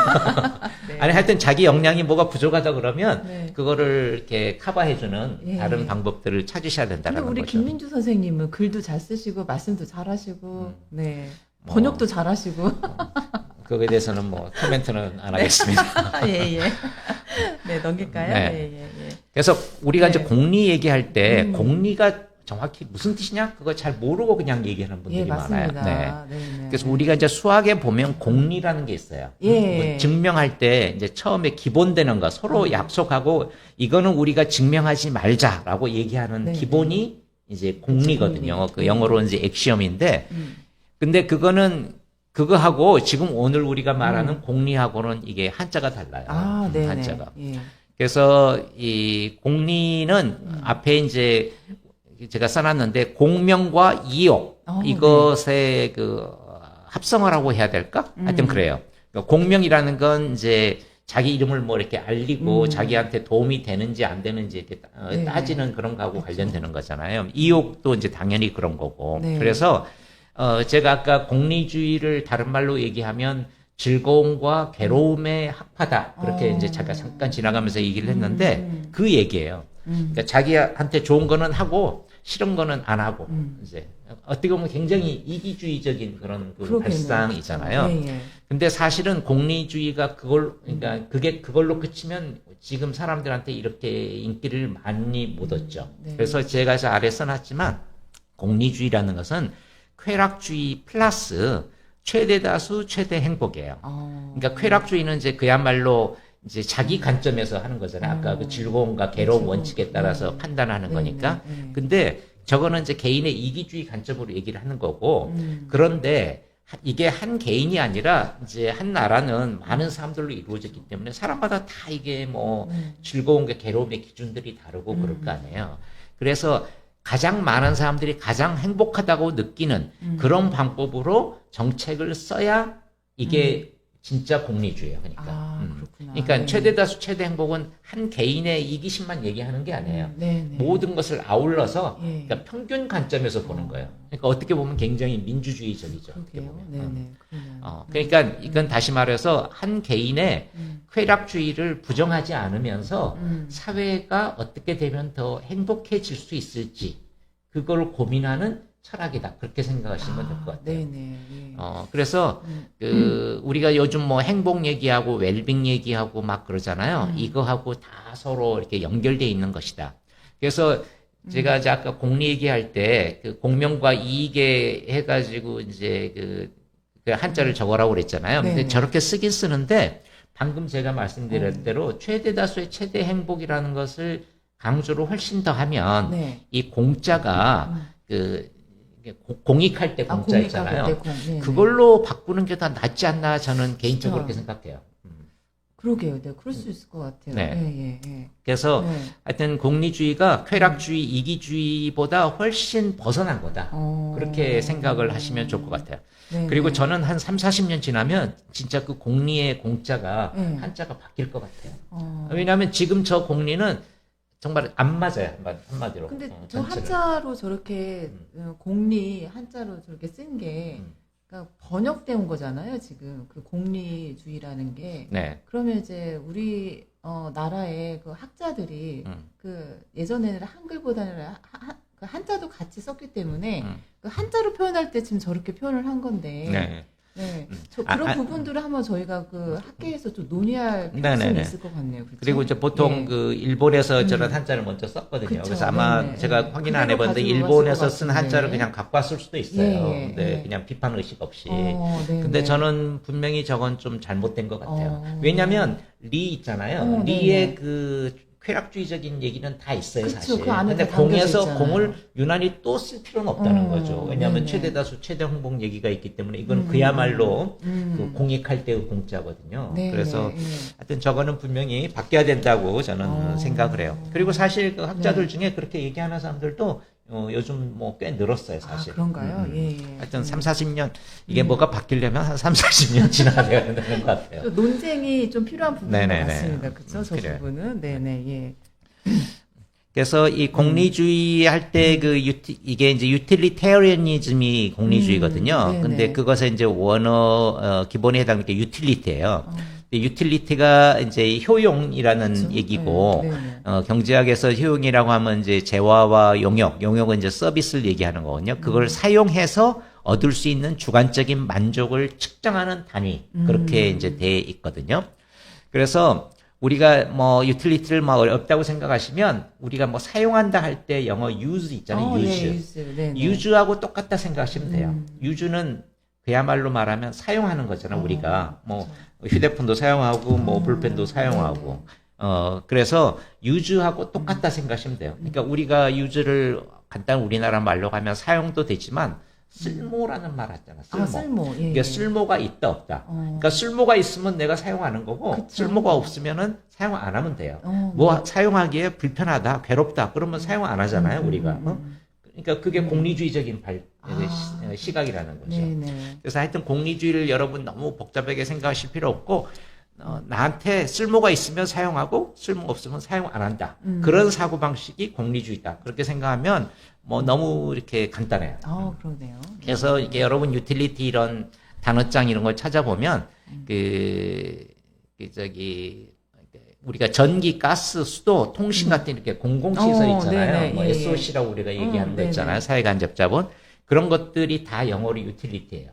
네. 아니, 하여튼 자기 역량이 뭐가 부족하다 그러면 네. 그거를 이렇게 커버해주는 예. 다른 방법들을 찾으셔야 근데 된다는 우리 거죠. 김민주 선생님은 글도 잘 쓰시고 말씀도 잘 하시고 네. 번역도 잘 하시고. 그거에 대해서는 뭐 코멘트는 안 하겠습니다. 예, 예. 네, 넘길까요? 네. 예, 예, 예. 그래서 우리가 네. 이제 공리 얘기할 때 공리가 정확히 무슨 뜻이냐? 그거 잘 모르고 그냥 얘기하는 분들이 예, 맞습니다. 많아요. 네. 네, 네. 그래서 우리가 이제 수학에 보면 공리라는 게 있어요. 예. 뭐 증명할 때 이제 처음에 기본되는 거 서로 약속하고 이거는 우리가 증명하지 말자라고 얘기하는 네, 기본이 이제 공리거든요. 공리. 그 영어로 이제 엑시엄인데 음. 근데 그거는 그거하고 지금 오늘 우리가 말하는 공리하고는 이게 한자가 달라요. 아, 네, 한자가. 네. 예. 그래서 이 공리는 앞에 이제 제가 써놨는데 공명과 이욕 이것의 그 합성어라고 해야 될까? 하여튼 그래요. 그러니까 공명이라는 건 이제 자기 이름을 뭐 이렇게 알리고 자기한테 도움이 되는지 안 되는지 이렇게 네. 따지는 그런 거하고 관련되는 거잖아요. 이욕도 이제 당연히 그런 거고. 네. 그래서 제가 아까 공리주의를 다른 말로 얘기하면 즐거움과 괴로움의 학파다. 그렇게 이제 제가 잠깐 지나가면서 얘기를 했는데 그 얘기예요. 그러니까 자기한테 좋은 거는 하고 싫은 거는 안 하고 이제 어떻게 보면 굉장히 이기주의적인 그런 그 그러게요. 발상이잖아요. 예, 예. 근데 사실은 공리주의가 그러니까 그게 그걸로 그치면 지금 사람들한테 이렇게 인기를 많이 못 얻죠. 네. 그래서 제가 저 아래 써놨지만 공리주의라는 것은 쾌락주의 플러스 최대 다수, 최대 행복이에요. 어. 그러니까 쾌락주의는 이제 그야말로 이제 자기 관점에서 하는 거잖아요. 아까 그 즐거움과 괴로움 원칙에 따라서 판단하는 거니까. 근데 저거는 이제 개인의 이기주의 관점으로 얘기를 하는 거고, 그런데 이게 한 개인이 아니라 이제 한 나라는 많은 사람들로 이루어졌기 때문에 사람마다 다 이게 뭐 즐거움과 괴로움의 기준들이 다르고 그럴 거 아니에요. 그래서 가장 많은 사람들이 가장 행복하다고 느끼는 그런 방법으로 정책을 써야 이게 진짜 공리주의예요. 그러니까. 아, 그렇구나. 그러니까 네. 최대 다수 최대 행복은 한 개인의 이기심만 얘기하는 게 아니에요. 네, 네. 모든 것을 아울러서 예. 그러니까 평균 관점에서 보는 거예요. 그러니까 어떻게 보면 굉장히 민주주의적이죠. 어떻게 그러게요. 보면. 네, 네. 그러네요. 그러니까 이건 다시 말해서 한 개인의 쾌락주의를 부정하지 않으면서 사회가 어떻게 되면 더 행복해질 수 있을지 그걸 고민하는 철학이다. 그렇게 생각하시면 될 것 같아요. 네, 네. 예. 그래서 우리가 요즘 뭐 행복 얘기하고 웰빙 얘기하고 막 그러잖아요. 이거하고 다 서로 이렇게 연결돼 있는 것이다. 그래서 제가 이제 아까 공리 얘기할 때 그 공명과 이익에 해가지고 이제 그 한자를 적어라고 그랬잖아요. 근데 네네. 저렇게 쓰긴 쓰는데 방금 제가 말씀드린 대로 최대 다수의 최대 행복이라는 것을 강조를 훨씬 더 하면 네. 이 공자가 이게 공익할 때 공자 공익할 있잖아요. 때 공. 네, 네. 그걸로 바꾸는 게 더 낫지 않나 저는 개인적으로 그렇게 생각해요. 그러게요. 네, 그럴 수 있을 것 같아요. 네. 예, 예, 예. 그래서 네. 하여튼 공리주의가 쾌락주의, 이기주의보다 훨씬 벗어난 거다. 어. 그렇게 생각을 하시면 좋을 것 같아요. 네, 그리고 네. 저는 한 3, 40년 지나면 진짜 그 공리의 공자가 네. 한자가 바뀔 것 같아요. 어. 왜냐하면 지금 저 공리는 정말 안 맞아요. 한마디로. 근데 저 전체를. 한자로 저렇게 공리 한자로 저렇게 쓴 게 그러니까 번역돼 온 거잖아요. 지금 그 공리주의라는 게 네. 그러면 이제 우리 나라의 그 학자들이 그 예전에는 한글보다는 그 한자도 같이 썼기 때문에 그 한자로 표현할 때 지금 저렇게 표현을 한 건데 네. 네. 저 그런 부분들을 한번 저희가 그 학계에서 좀 논의할 필요성이 네네네. 있을 것 같네요. 그렇죠? 그리고 이제 보통 예. 그 일본에서 저런 한자를 먼저 썼거든요. 그쵸, 그래서 아마 네네. 제가 확인 안 그대로 해봤는데 가지고 일본에서 왔을 쓴 것 한자를 같은데. 그냥 갖고 왔을 수도 있어요. 예, 예, 근데 예. 그냥 비판 의식 없이. 네, 근데 네. 저는 분명히 저건 좀 잘못된 것 같아요. 어. 왜냐하면 리 있잖아요. 네네. 리의 그 쾌락주의적인 얘기는 다 있어요, 그쵸, 사실. 그 안에 근데 다 담겨져 공에서 있잖아요. 공을 유난히 또 쓸 필요는 없다는 거죠. 왜냐하면 네네. 최대 다수, 최대 행복 얘기가 있기 때문에 이건 그야말로 그 공익할 때의 공자거든요. 네, 그래서 네, 네. 하여튼 저거는 분명히 바뀌어야 된다고 저는 생각을 해요. 그리고 사실 그 학자들 중에 그렇게 얘기하는 사람들도 요즘 뭐 꽤 늘었어요, 사실. 아, 그런가요? 예, 예. 하여튼 3, 40년, 이게 뭐가 바뀌려면 한 3, 40년 지나야 되는 것 같아요. 좀 논쟁이 좀 필요한 부분인 네네네. 것 같습니다. 그렇죠? 저 그래요. 부분은 네네 예. 그래서 이 공리주의 할 때 이게 이제 유틸리테리언니즘이 공리주의거든요. 네네. 근데 그것에 이제 원어, 기본에 해당하는 게 유틸리티예요. 근데 유틸리티가 이제 효용이라는 그렇죠. 얘기고, 네, 네네. 경제학에서 효용이라고 하면 이제 재화와 용역은 이제 서비스를 얘기하는 거거든요. 그걸 사용해서 얻을 수 있는 주관적인 만족을 측정하는 단위, 그렇게 이제 돼 있거든요. 그래서 우리가 뭐 유틸리티를 뭐 어렵다고 생각하시면 우리가 뭐 사용한다 할 때 영어 use 있잖아요. 네, use. 유즈. 네네. use하고 똑같다 생각하시면 돼요. use는 그야말로 말하면 사용하는 거잖아요. 우리가 뭐 휴대폰도 사용하고 뭐 볼펜도 사용하고 그래서 use하고 똑같다 생각하시면 돼요. 그러니까 우리가 use를 간단 우리나라 말로 하면 사용도 되지만 쓸모라는 말 하잖아. 쓸모. 아, 쓸모. 예, 이게 예. 쓸모가 있다 없다. 그러니까 쓸모가 있으면 내가 사용하는 거고 쓸모가 없으면은 사용 안 하면 돼요. 뭐 사용하기에 불편하다, 괴롭다. 그러면 사용 안 하잖아요, 우리가. 그러니까 그게 공리주의적인 시각이라는 거죠. 네네. 그래서 하여튼 공리주의를 여러분 너무 복잡하게 생각하실 필요 없고 나한테 쓸모가 있으면 사용하고 쓸모 없으면 사용 안 한다. 그런 사고방식이 공리주의다. 그렇게 생각하면 뭐 너무 이렇게 간단해요. 그러네요. 그래서 이게 여러분 유틸리티 이런 단어장 이런 걸 찾아보면 우리가 전기, 가스, 수도, 통신 같은 이렇게 공공시설 있잖아요. 네네, 뭐 예, 예. SOC라고 우리가 얘기하는 거 네네. 있잖아요. 사회간접자본. 그런 것들이 다 영어로 유틸리티예요.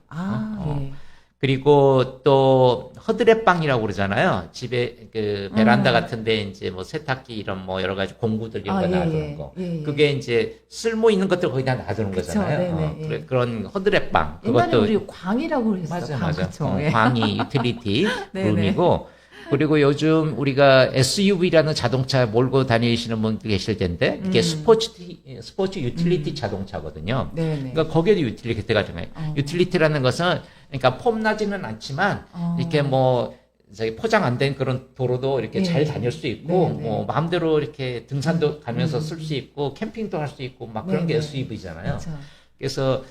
예. 그리고 또 허드렛방이라고 그러잖아요. 집에 그 베란다 같은데 이제 뭐 세탁기 이런 뭐 여러 가지 공구들 이런 거 놔두는 거. 그게 이제 쓸모 있는 것들 거의 다 놔두는 그쵸, 거잖아요. 네네, 그런 허드렛방. 옛날에 그것도 우리 광이라고 그랬어요. 맞아, 광, 맞아. 그쵸? 예. 광이 유틸리티 네네. 룸이고, 그리고 요즘 우리가 SUV라는 자동차 몰고 다니시는 분들 계실 텐데, 이게 스포츠 유틸리티 자동차거든요. 네네. 그러니까 거기에도 유틸리티가 들어가요. 유틸리티라는 것은, 그러니까 폼나지는 않지만, 이렇게 뭐, 저기 포장 안 된 그런 도로도 이렇게 잘 다닐 수 있고, 네네. 뭐, 마음대로 이렇게 등산도 가면서 쓸 수 있고, 캠핑도 할 수 있고, 막 그런 게 네네. SUV잖아요. 그쵸. 그래서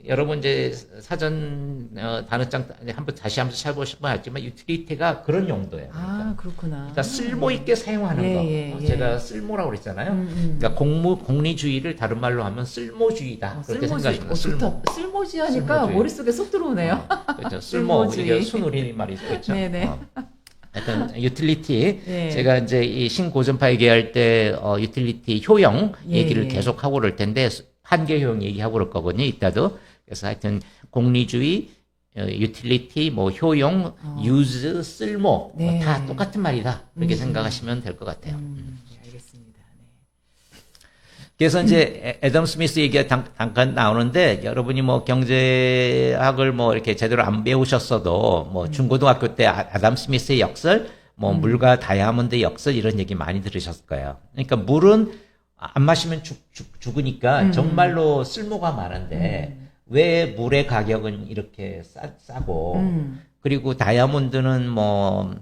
여러분 이제 사전 단어장 한번 찾아보시면 알지만 유틸리티가 그런 용도예요. 아, 그렇구나. 그러니까 쓸모 있게 사용하는 예, 거. 예, 예. 제가 쓸모라고 그랬잖아요. 그러니까 공리주의를 다른 말로 하면 쓸모주의다. 그렇게 생각하시면 좋다. 쓸모주의 하니까 쓸모주의. 머릿속에 쏙 들어오네요. 그렇죠. 쓸모 쓸모주의. 이게 순우리 말이 있죠. 네네. 하여튼 유틸리티 예. 제가 이제 이 신고전파 얘기할 때 유틸리티 효용 예, 얘기를 예. 계속 하고 그럴 텐데 한계 효용 얘기하고 그럴 거거든요. 이따도. 그래서 하여튼 공리주의, 유틸리티, 뭐 효용, 유즈, 쓸모 네. 다 똑같은 말이다. 그렇게 생각하시면 될 것 같아요. 네, 알겠습니다. 네. 그래서 이제 애덤 스미스 얘기가 잠깐 나오는데 여러분이 뭐 경제학을 뭐 이렇게 제대로 안 배우셨어도 뭐 중고등학교 때 아담 스미스의 역설, 뭐 물과 다이아몬드의 역설 이런 얘기 많이 들으셨을 거예요. 그러니까 물은 안 마시면 죽으니까 정말로 쓸모가 많은데 왜 물의 가격은 이렇게 싸고 그리고 다이아몬드는 뭐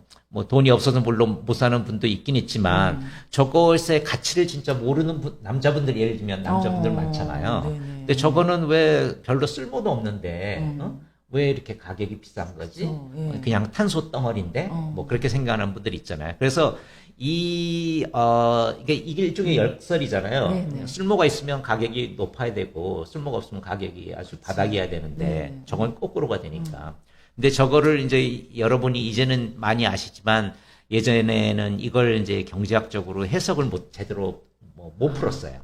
돈이 없어서 물론 못 사는 분도 있긴 있지만 저것의 가치를 진짜 모르는 남자분들 예를 들면 남자분들 많잖아요. 네네. 근데 저거는 왜 별로 쓸모도 없는데 왜 이렇게 가격이 비싼 거지? 예. 그냥 탄소 덩어리인데 뭐 그렇게 생각하는 분들이 있잖아요. 그래서 이게 일종의 역설이잖아요. 네네. 쓸모가 있으면 가격이 높아야 되고 쓸모가 없으면 가격이 아주 바닥이어야 되는데 네. 저건 거꾸로가 되니까. 근데 저거를 이제 여러분이 이제는 많이 아시지만 예전에는 이걸 이제 경제학적으로 해석을 제대로 못 풀었어요.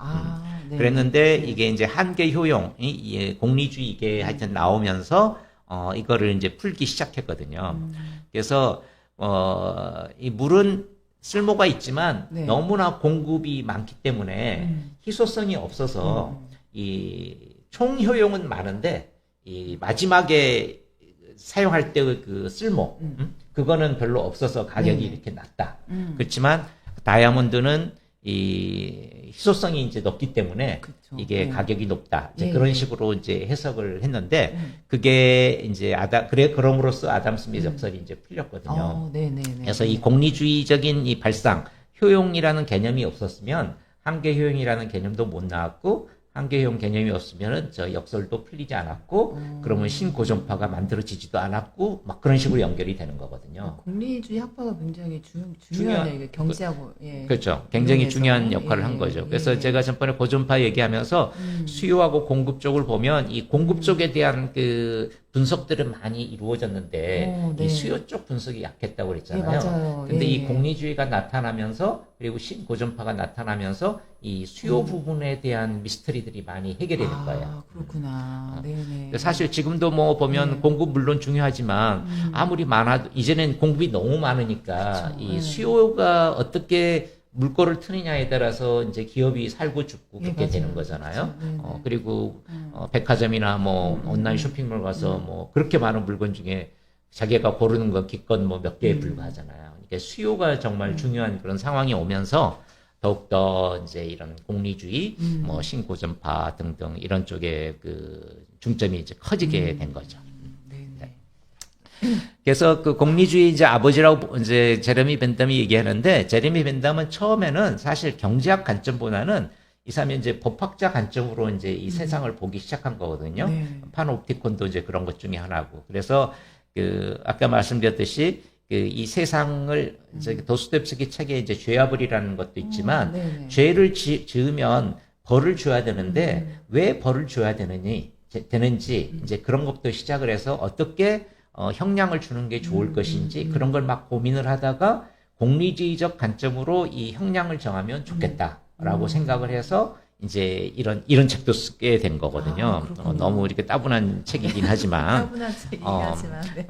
네. 그랬는데 이게 이제 한계 효용이 공리주의 이게 하여튼 나오면서 이거를 이제 풀기 시작했거든요. 그래서 이 물은 쓸모가 있지만 네. 너무나 공급이 많기 때문에 희소성이 없어서 이 총 효용은 많은데 이 마지막에 사용할 때 그 쓸모 그거는 별로 없어서 가격이 네. 이렇게 낮다. 그렇지만 다이아몬드는 이 희소성이 이제 높기 때문에 그쵸. 이게 네. 가격이 높다. 이제 예, 그런 예. 식으로 이제 해석을 했는데 그게 이제 그럼으로써 아담 스미스 역설이 이제 풀렸거든요. 네네네. 그래서 이 공리주의적인 이 발상, 효용이라는 개념이 없었으면 한계 효용이라는 개념도 못 나왔고 한계 효용 개념이 없으면은 저 역설도 풀리지 않았고 그러면 신고전파가 만들어지지도 않았고 막 그런 식으로 연결이 되는 거거든요. 공리주의 학파가 굉장히 중요하네요. 중요한- 이게 경제하고 예. 그렇죠. 굉장히 이용해서. 중요한 역할을 예, 한 거죠. 예. 그래서 제가 전번에 고전파 얘기하면서 수요하고 공급 쪽을 보면 이 공급 쪽에 대한 그 분석들은 많이 이루어졌는데 네. 이 수요 쪽 분석이 약했다고 그랬잖아요. 예, 맞아요. 근데 예, 이 예. 공리주의가 나타나면서 그리고 신고전파가 나타나면서 이 수요 부분에 대한 미스터리들이 많이 해결이 될 거예요. 그렇구나. 네네. 사실 지금도 뭐 보면 공급 물론 중요하지만 아무리 많아도 이제는 공급이 너무 많으니까 그쵸. 이 수요가 어떻게 물꼬를 트느냐에 따라서 이제 기업이 살고 죽고 예, 그렇게 맞아요. 되는 거잖아요. 그쵸. 네네. 그리고 백화점이나 뭐 온라인 쇼핑몰 가서 뭐 그렇게 많은 물건 중에 자기가 고르는 거 기껏 뭐 몇 개에 불과하잖아요. 그러니까 수요가 정말 중요한 그런 상황이 오면서 더욱더 이제 이런 공리주의, 뭐 신고전파 등등 이런 쪽에 그 중점이 이제 커지게 된 거죠. 네네. 그래서 그 공리주의 이제 아버지라고 이제 제레미 벤담이 얘기하는데 제레미 벤담은 처음에는 사실 경제학 관점보다는 이 사람이 이제 법학자 관점으로 이제 이 세상을 보기 시작한 거거든요. 네. 파노프티콘도 이제 그런 것 중에 하나고. 그래서 그 아까 말씀드렸듯이 그 이 세상을 이제 도스토옙스키 책에 이제 죄아벌이라는 것도 있지만 네네. 죄를 지으면 벌을 줘야 되는데 왜 벌을 줘야 되는지 이제 그런 것부터 시작을 해서 어떻게 형량을 주는 게 좋을 것인지 그런 걸 막 고민을 하다가 공리주의적 관점으로 이 형량을 정하면 좋겠다라고 생각을 해서 이제 이런 책도 쓰게 된 거거든요. 그렇군요. 너무 이렇게 따분한 책이긴 하지만. 따분한 책이긴 어, 하지만. 네.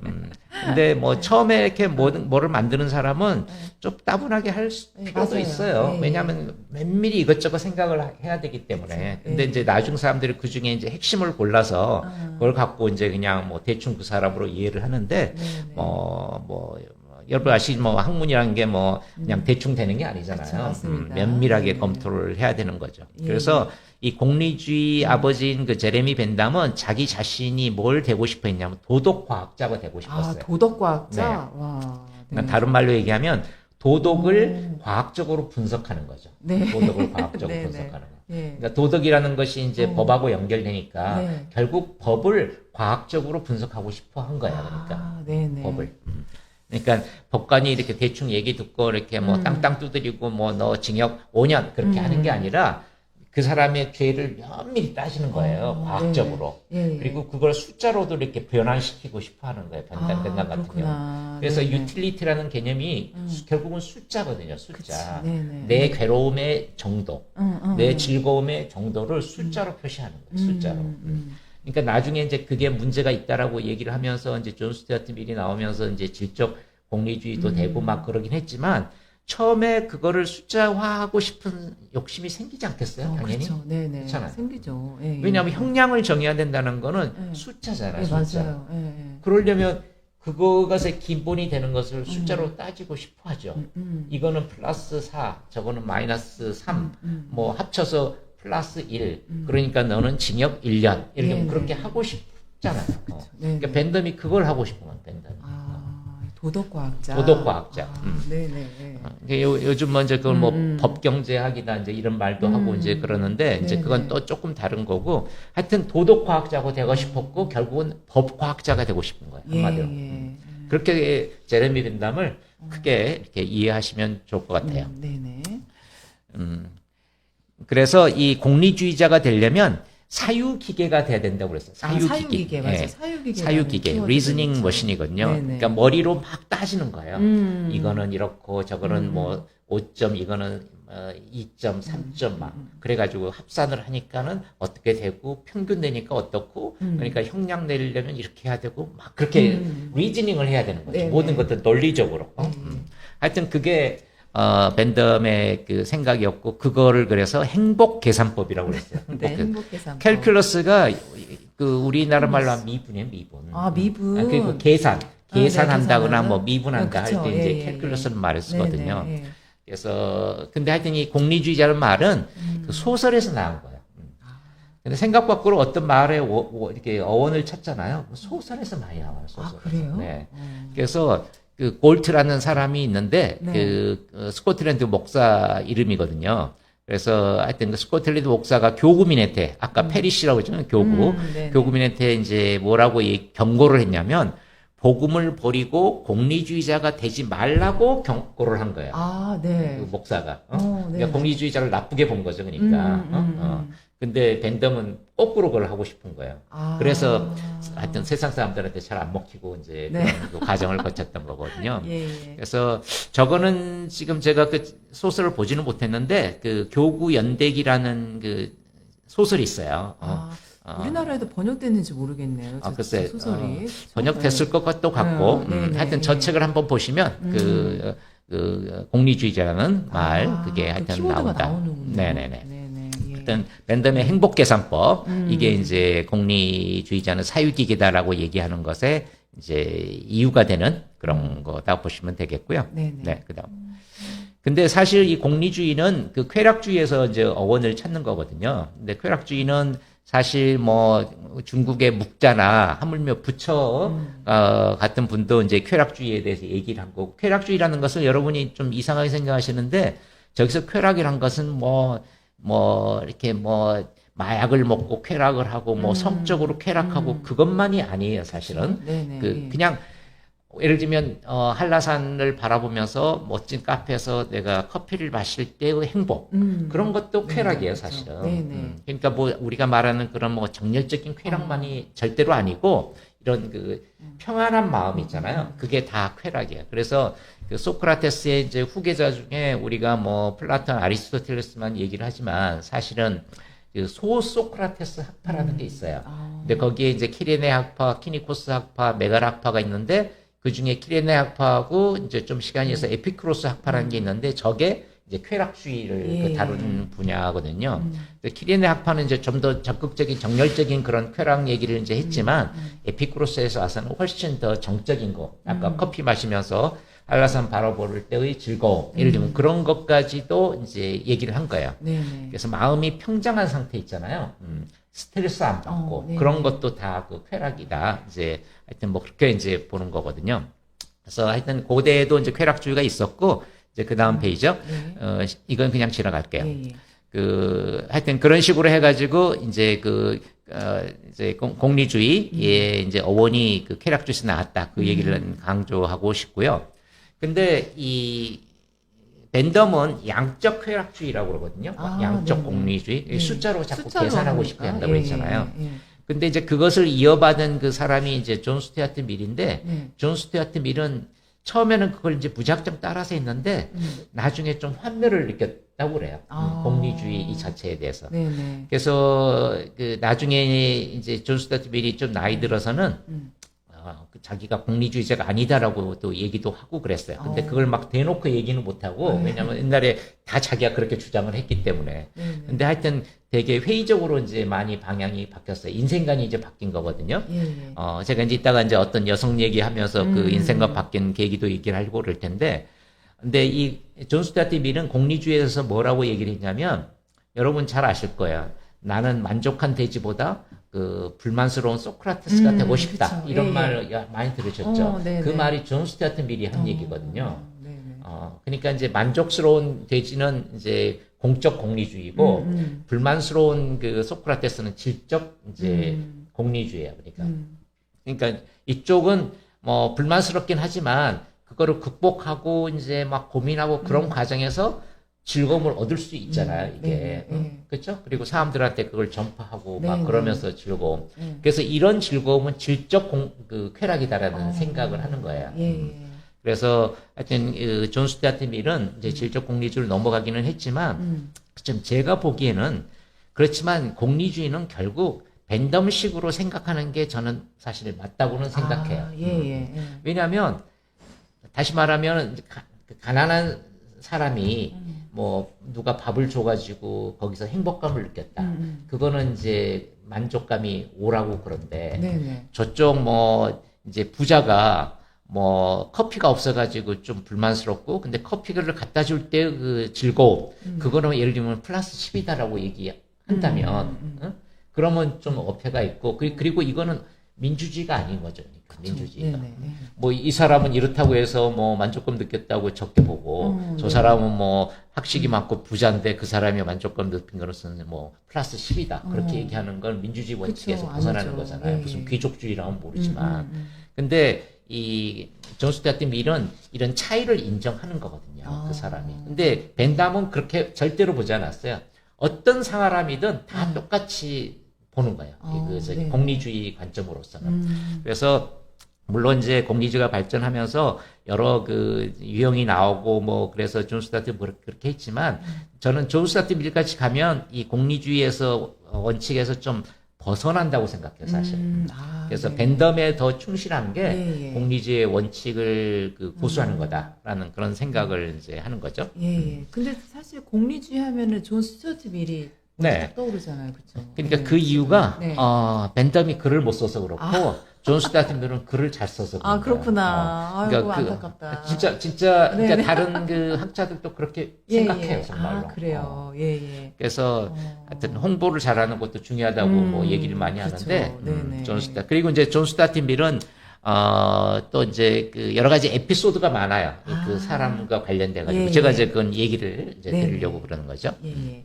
근데 뭐 처음에 이렇게 뭐를 만드는 사람은 네. 좀 따분하게 할 네, 필요도 맞아요. 있어요. 네. 왜냐하면 면밀히 이것저것 생각을 해야 되기 때문에. 그렇죠. 근데 네. 이제 나중 사람들이 그 중에 이제 핵심을 골라서 그걸 갖고 이제 그냥 뭐 대충 그 사람으로 이해를 하는데, 네, 네. 여러분 아시지 뭐 학문이라는 게 뭐 그냥 대충 되는 게 아니잖아요. 그렇죠, 맞습니다. 면밀하게 네. 검토를 해야 되는 거죠. 예. 그래서 이 공리주의 아버지인 그 제레미 벤담은 자기 자신이 뭘 되고 싶어 했냐면 도덕과학자가 되고 싶었어요. 도덕과학자? 와. 네. 그러니까 다른 말로 얘기하면 도덕을 과학적으로 분석하는 거죠. 네. 도덕을 과학적으로 네, 네. 분석하는 거. 예. 그러니까 도덕이라는 것이 이제 법하고 연결되니까 네. 결국 법을 과학적으로 분석하고 싶어 한 거야. 그러니까 네네. 법을. 그러니까 법관이 이렇게 대충 얘기 듣고 이렇게 뭐 땅땅 두드리고 뭐 너 징역 5년 그렇게 하는 게 아니라 그 사람의 죄를 면밀히 따지는 거예요. 과학적으로. 네. 예. 그리고 그걸 숫자로도 이렇게 변환시키고 싶어 하는 거예요. 변단 같은 경우. 그렇구나. 그래서 네네. 유틸리티라는 개념이 결국은 숫자거든요. 숫자. 그치. 네네. 내 괴로움의 정도, 응. 내 즐거움의 정도를 숫자로 표시하는 거예요. 숫자로. 그러니까 나중에 이제 그게 문제가 있다라고 얘기를 하면서 이제 존 스튜어트 밀이 나오면서 이제 질적 공리주의도 되고 막 그러긴 했지만 처음에 그거를 숫자화하고 싶은 욕심이 생기지 않겠어요? 당연히. 그렇죠. 네네. 그렇잖아요. 생기죠. 예, 예. 왜냐하면 형량을 정해야 된다는 거는 숫자잖아요. 네, 숫자. 맞아요. 예, 예. 그러려면 그것의 기본이 되는 것을 숫자로 따지고 싶어 하죠. 이거는 플러스 4, 저거는 마이너스 3, 뭐 합쳐서 플러스 1. 그러니까 너는 징역 1년. 이렇게 네네. 그렇게 하고 싶잖아요. 네네. 그러니까 밴덤이 그걸 하고 싶은 건 밴덤이. 도덕과학자. 도덕과학자. 네네. 예. 이게 요즘 먼저 그걸 뭐 법경제학이나 이제 이런 말도 하고 이제 그러는데 이제 그건 네네. 또 조금 다른 거고 하여튼 도덕과학자가 되고 싶었고 결국은 법과학자가 되고 싶은 거예요. 한마디로. 예. 그렇게 제레미 벤담을 크게 이렇게 이해하시면 좋을 것 같아요. 네네. 그래서 이 공리주의자가 되려면 사유기계가 돼야 된다고 그랬어요. 사유기계, 맞아요. 예. 사유기계. 사유기계, 리즈닝 머신이거든요. 네네. 그러니까 머리로 막 따지는 거예요. 이거는 이렇고 저거는 뭐 5점, 이거는 2점, 3점 막 그래가지고 합산을 하니까는 어떻게 되고 평균 내니까 어떻고 그러니까 형량 내리려면 이렇게 해야 되고 막 그렇게 리즈닝을 해야 되는 거죠. 네네. 모든 것들 논리적으로. 하여튼 그게 밴덤의 그 생각이었고 그거를 그래서 행복 계산법이라고 그랬어요. 네, 행복계산. 캘큘러스가 그 우리나라 말로 하면 미분이에요, 미분. 미분. 그리고 계산한다거나 네, 뭐 미분한다 할 그쵸. 때 이제 예, 예, 캘큘러스는 예. 말을 쓰거든요. 네네, 예. 그래서 근데 하여튼 이 공리주의자는 말은 그 소설에서 나온 거예요. 근데 생각 밖으로 어떤 말에 이렇게 어원을 찾잖아요. 소설에서 많이 나와요. 소설. 그래요? 네. 그래서 그 골트라는 사람이 있는데 네. 그 스코틀랜드 목사 이름이거든요. 그래서 하여튼 그 스코틀랜드 목사가 교구민한테 아까 페리시라고 했잖아요. 교구. 네네. 교구민한테 이제 뭐라고 경고를 했냐면 복음을 버리고 공리주의자가 되지 말라고 경고를 한 거예요. 네. 그 목사가. 네. 그러니까 공리주의자를 나쁘게 본 거죠. 그러니까. 근데 밴덤은 거꾸로 그걸 하고 싶은 거예요. 그래서 하여튼 세상 사람들한테 잘 안 먹히고 이제 네. 그런 그 과정을 거쳤던 거거든요. 예. 그래서 저거는 지금 제가 그 소설을 보지는 못했는데 그 교구 연대기라는 그 소설이 있어요. 우리나라에도 번역됐는지 모르겠네요. 글쎄, 소설이. 번역됐을 것도 같고, 네네. 하여튼 저 책을 한번 보시면, 그 공리주의자라는 말, 그게 하여튼 키워드가 나온다. 나오는군요. 네네네. 네네. 예. 하여튼, 밴덤의 행복계산법, 이게 이제 공리주의자는 사유기계다라고 얘기하는 것에 이제 이유가 되는 그런 거다 보시면 되겠고요. 네네. 네, 그 다음. 근데 사실 이 공리주의는 그 쾌락주의에서 이제 어원을 찾는 거거든요. 근데 쾌락주의는 사실 뭐 중국의 묵자나 하물며 부처 같은 분도 이제 쾌락주의에 대해서 얘기를 한 거고 쾌락주의라는 것을 여러분이 좀 이상하게 생각하시는데 저기서 쾌락이란 것은 뭐 이렇게 뭐 마약을 먹고 쾌락을 하고 뭐 성적으로 쾌락하고 그것만이 아니에요 사실은 네네. 그냥 예를 들면 한라산을 바라보면서 멋진 카페에서 내가 커피를 마실 때의 행복 그런 것도 쾌락이에요 사실은. 네네. 그러니까 뭐 우리가 말하는 그런 뭐 정열적인 쾌락만이 절대로 아니고 이런 그 평안한 마음 있잖아요. 그게 다 쾌락이에요. 그래서 그 소크라테스의 이제 후계자 중에 우리가 뭐 플라톤, 아리스토텔레스만 얘기를 하지만 사실은 그 소소크라테스 학파라는 게 있어요. 근데 거기에 이제 키레네 학파, 키니코스 학파, 메갈 학파가 있는데 그 중에 키레네 학파하고 이제 좀 시간이 있어 에피크로스 학파라는 게 있는데 저게 이제 쾌락주의를 예. 그 다루는 분야거든요. 키레네 학파는 이제 좀 더 적극적인 정열적인 그런 쾌락 얘기를 이제 했지만 에피크로스에서 와서는 훨씬 더 정적인 거. 아까 커피 마시면서 한라산 바라볼 때의 즐거움. 예를 들면 그런 것까지도 이제 얘기를 한 거예요. 네네. 그래서 마음이 평정한 상태 있잖아요. 스트레스 안 받고 네네. 그런 것도 다 그 쾌락이다. 이제 하여튼 뭐 그렇게 이제 보는 거거든요. 그래서 하여튼 고대에도 이제 쾌락주의가 있었고 이제 그 다음 페이지죠. 네. 이건 그냥 지나갈게요. 예, 예. 그 하여튼 그런 식으로 해가지고 이제 이제 공리주의의 이제 어원이 그 쾌락주의에서 나왔다. 그 얘기를 강조하고 싶고요. 근데 이 벤덤은 양적 쾌락주의라고 그러거든요. 아, 양적 네네. 공리주의. 네. 숫자로 자꾸 숫자로 계산하고 하니까. 싶게 한다고 예, 그랬잖아요. 예, 예. 근데 이제 그것을 이어받은 그 사람이 이제 존 스튜어트 밀인데, 네. 존 스튜어트 밀은 처음에는 그걸 이제 무작정 따라서 했는데, 나중에 좀 환멸을 느꼈다고 그래요. 아. 공리주의 이 자체에 대해서. 네네. 그래서 그 나중에 이제 존 스튜어트 밀이 좀 나이 들어서는 그 자기가 공리주의자가 아니다라고 또 얘기도 하고 그랬어요. 근데 그걸 막 대놓고 얘기는 못하고, 왜냐면 옛날에 다 자기가 그렇게 주장을 했기 때문에. 네네. 근데 하여튼 되게 회의적으로 이제 많이 방향이 바뀌었어요. 인생관이 이제 바뀐 거거든요. 예, 예. 제가 이제 이따가 이제 어떤 여성 얘기하면서 그 인생관 바뀐 계기도 얘기를 하려고 그럴 텐데, 근데 이 존 스튜어트 밀은 공리주의에서 뭐라고 얘기를 했냐면, 여러분 잘 아실 거예요. 나는 만족한 돼지보다 그 불만스러운 소크라테스가 되고 싶다. 그쵸. 이런 예, 말 많이 들으셨죠? 네네. 그 말이 존 스튜어트 밀이 한 얘기거든요. 네네. 그러니까 이제 만족스러운 돼지는 이제 공적 공리주의고, 불만스러운 그 소크라테스는 질적 이제 공리주의예요. 그러니까 이쪽은 뭐 불만스럽긴 하지만 그거를 극복하고 이제 막 고민하고 그런 과정에서 즐거움을 얻을 수 있잖아요, 이게. 네, 네. 그렇죠? 그리고 사람들한테 그걸 전파하고 막 네, 그러면서 즐거움. 네. 그래서 이런 즐거움은 질적 그 쾌락이다라는 생각을 하는 거예요. 예, 예. 그래서 하여튼 존 스튜어트 밀은 이제 질적 공리주의를 넘어가기는 했지만 좀 제가 보기에는 그렇지만 공리주의는 결국 벤덤식으로 생각하는 게 저는 사실 맞다고는 생각해요. 예, 예, 예. 왜냐하면 다시 말하면 가난한 사람이 뭐 누가 밥을 줘가지고 거기서 행복감을 느꼈다. 그거는 이제 만족감이 오라고 그런데 네네. 저쪽 뭐 이제 부자가 뭐 커피가 없어가지고 좀 불만스럽고 근데 커피를 갖다 줄 때 그 즐거움 그거는 예를 들면 플러스 10이다라고 얘기한다면 응? 그러면 좀 어폐가 있고 그리고 이거는 민주주의가 아닌 거죠. 민주주의가. 뭐 이 사람은 이렇다고 해서 뭐 만족감 느꼈다고 적게 보고 저 사람은 뭐 학식이 많고 부자인데 그 사람이 만족감 느낀 것은 뭐 플러스 10이다. 그렇게 얘기하는 건 민주주의 원칙에서 벗어나는 아니죠. 거잖아요. 예, 무슨 예. 귀족주의라면 모르지만. 근데 이 존 스튜어트 밀은 이런 차이를 인정하는 거거든요. 그 사람이. 근데 벤담은 그렇게 절대로 보지 않았어요. 어떤 사람이든 다 똑같이 보는 거예요. 네. 공리주의 관점으로서는. 그래서 물론 이제 공리주의가 발전하면서 여러 그 유형이 나오고 뭐 그래서 존 스튜어트 그렇게 했지만 저는 존 스튜어트 밀같이 가면 이 공리주의에서 원칙에서 좀 벗어난다고 생각해요, 사실. 그래서 네. 벤덤에 더 충실한 게 예, 예. 공리주의의 원칙을 그 고수하는 거다라는 그런 생각을 이제 하는 거죠. 예, 예. 근데 사실 공리주의 하면은 존 스튜어트 밀이 네. 딱 떠오르잖아요, 그렇죠? 그러니까 그 이유가 네. 벤덤이 글을 못 써서 그렇고 존 스튜어트 밀은 글을 잘 써서 그런 그렇구나. 거예요. 아이고, 안타깝다. 진짜 네, 그러니까 네. 다른 그 학자들도 그렇게 예, 생각해요, 예. 정말로. 그래요. 예, 예. 그래서 하여튼 홍보를 잘하는 것도 중요하다고 뭐 얘기를 많이 그렇죠. 하는데 네네. 존 스튜어트 그리고 이제 존 스튜어트 밀은 또 이제 그 여러 가지 에피소드가 많아요. 그 사람과 관련돼 가지고 예, 제가 예. 이제 그건 얘기를 이제 네네. 드리려고 그러는 거죠. 예, 예.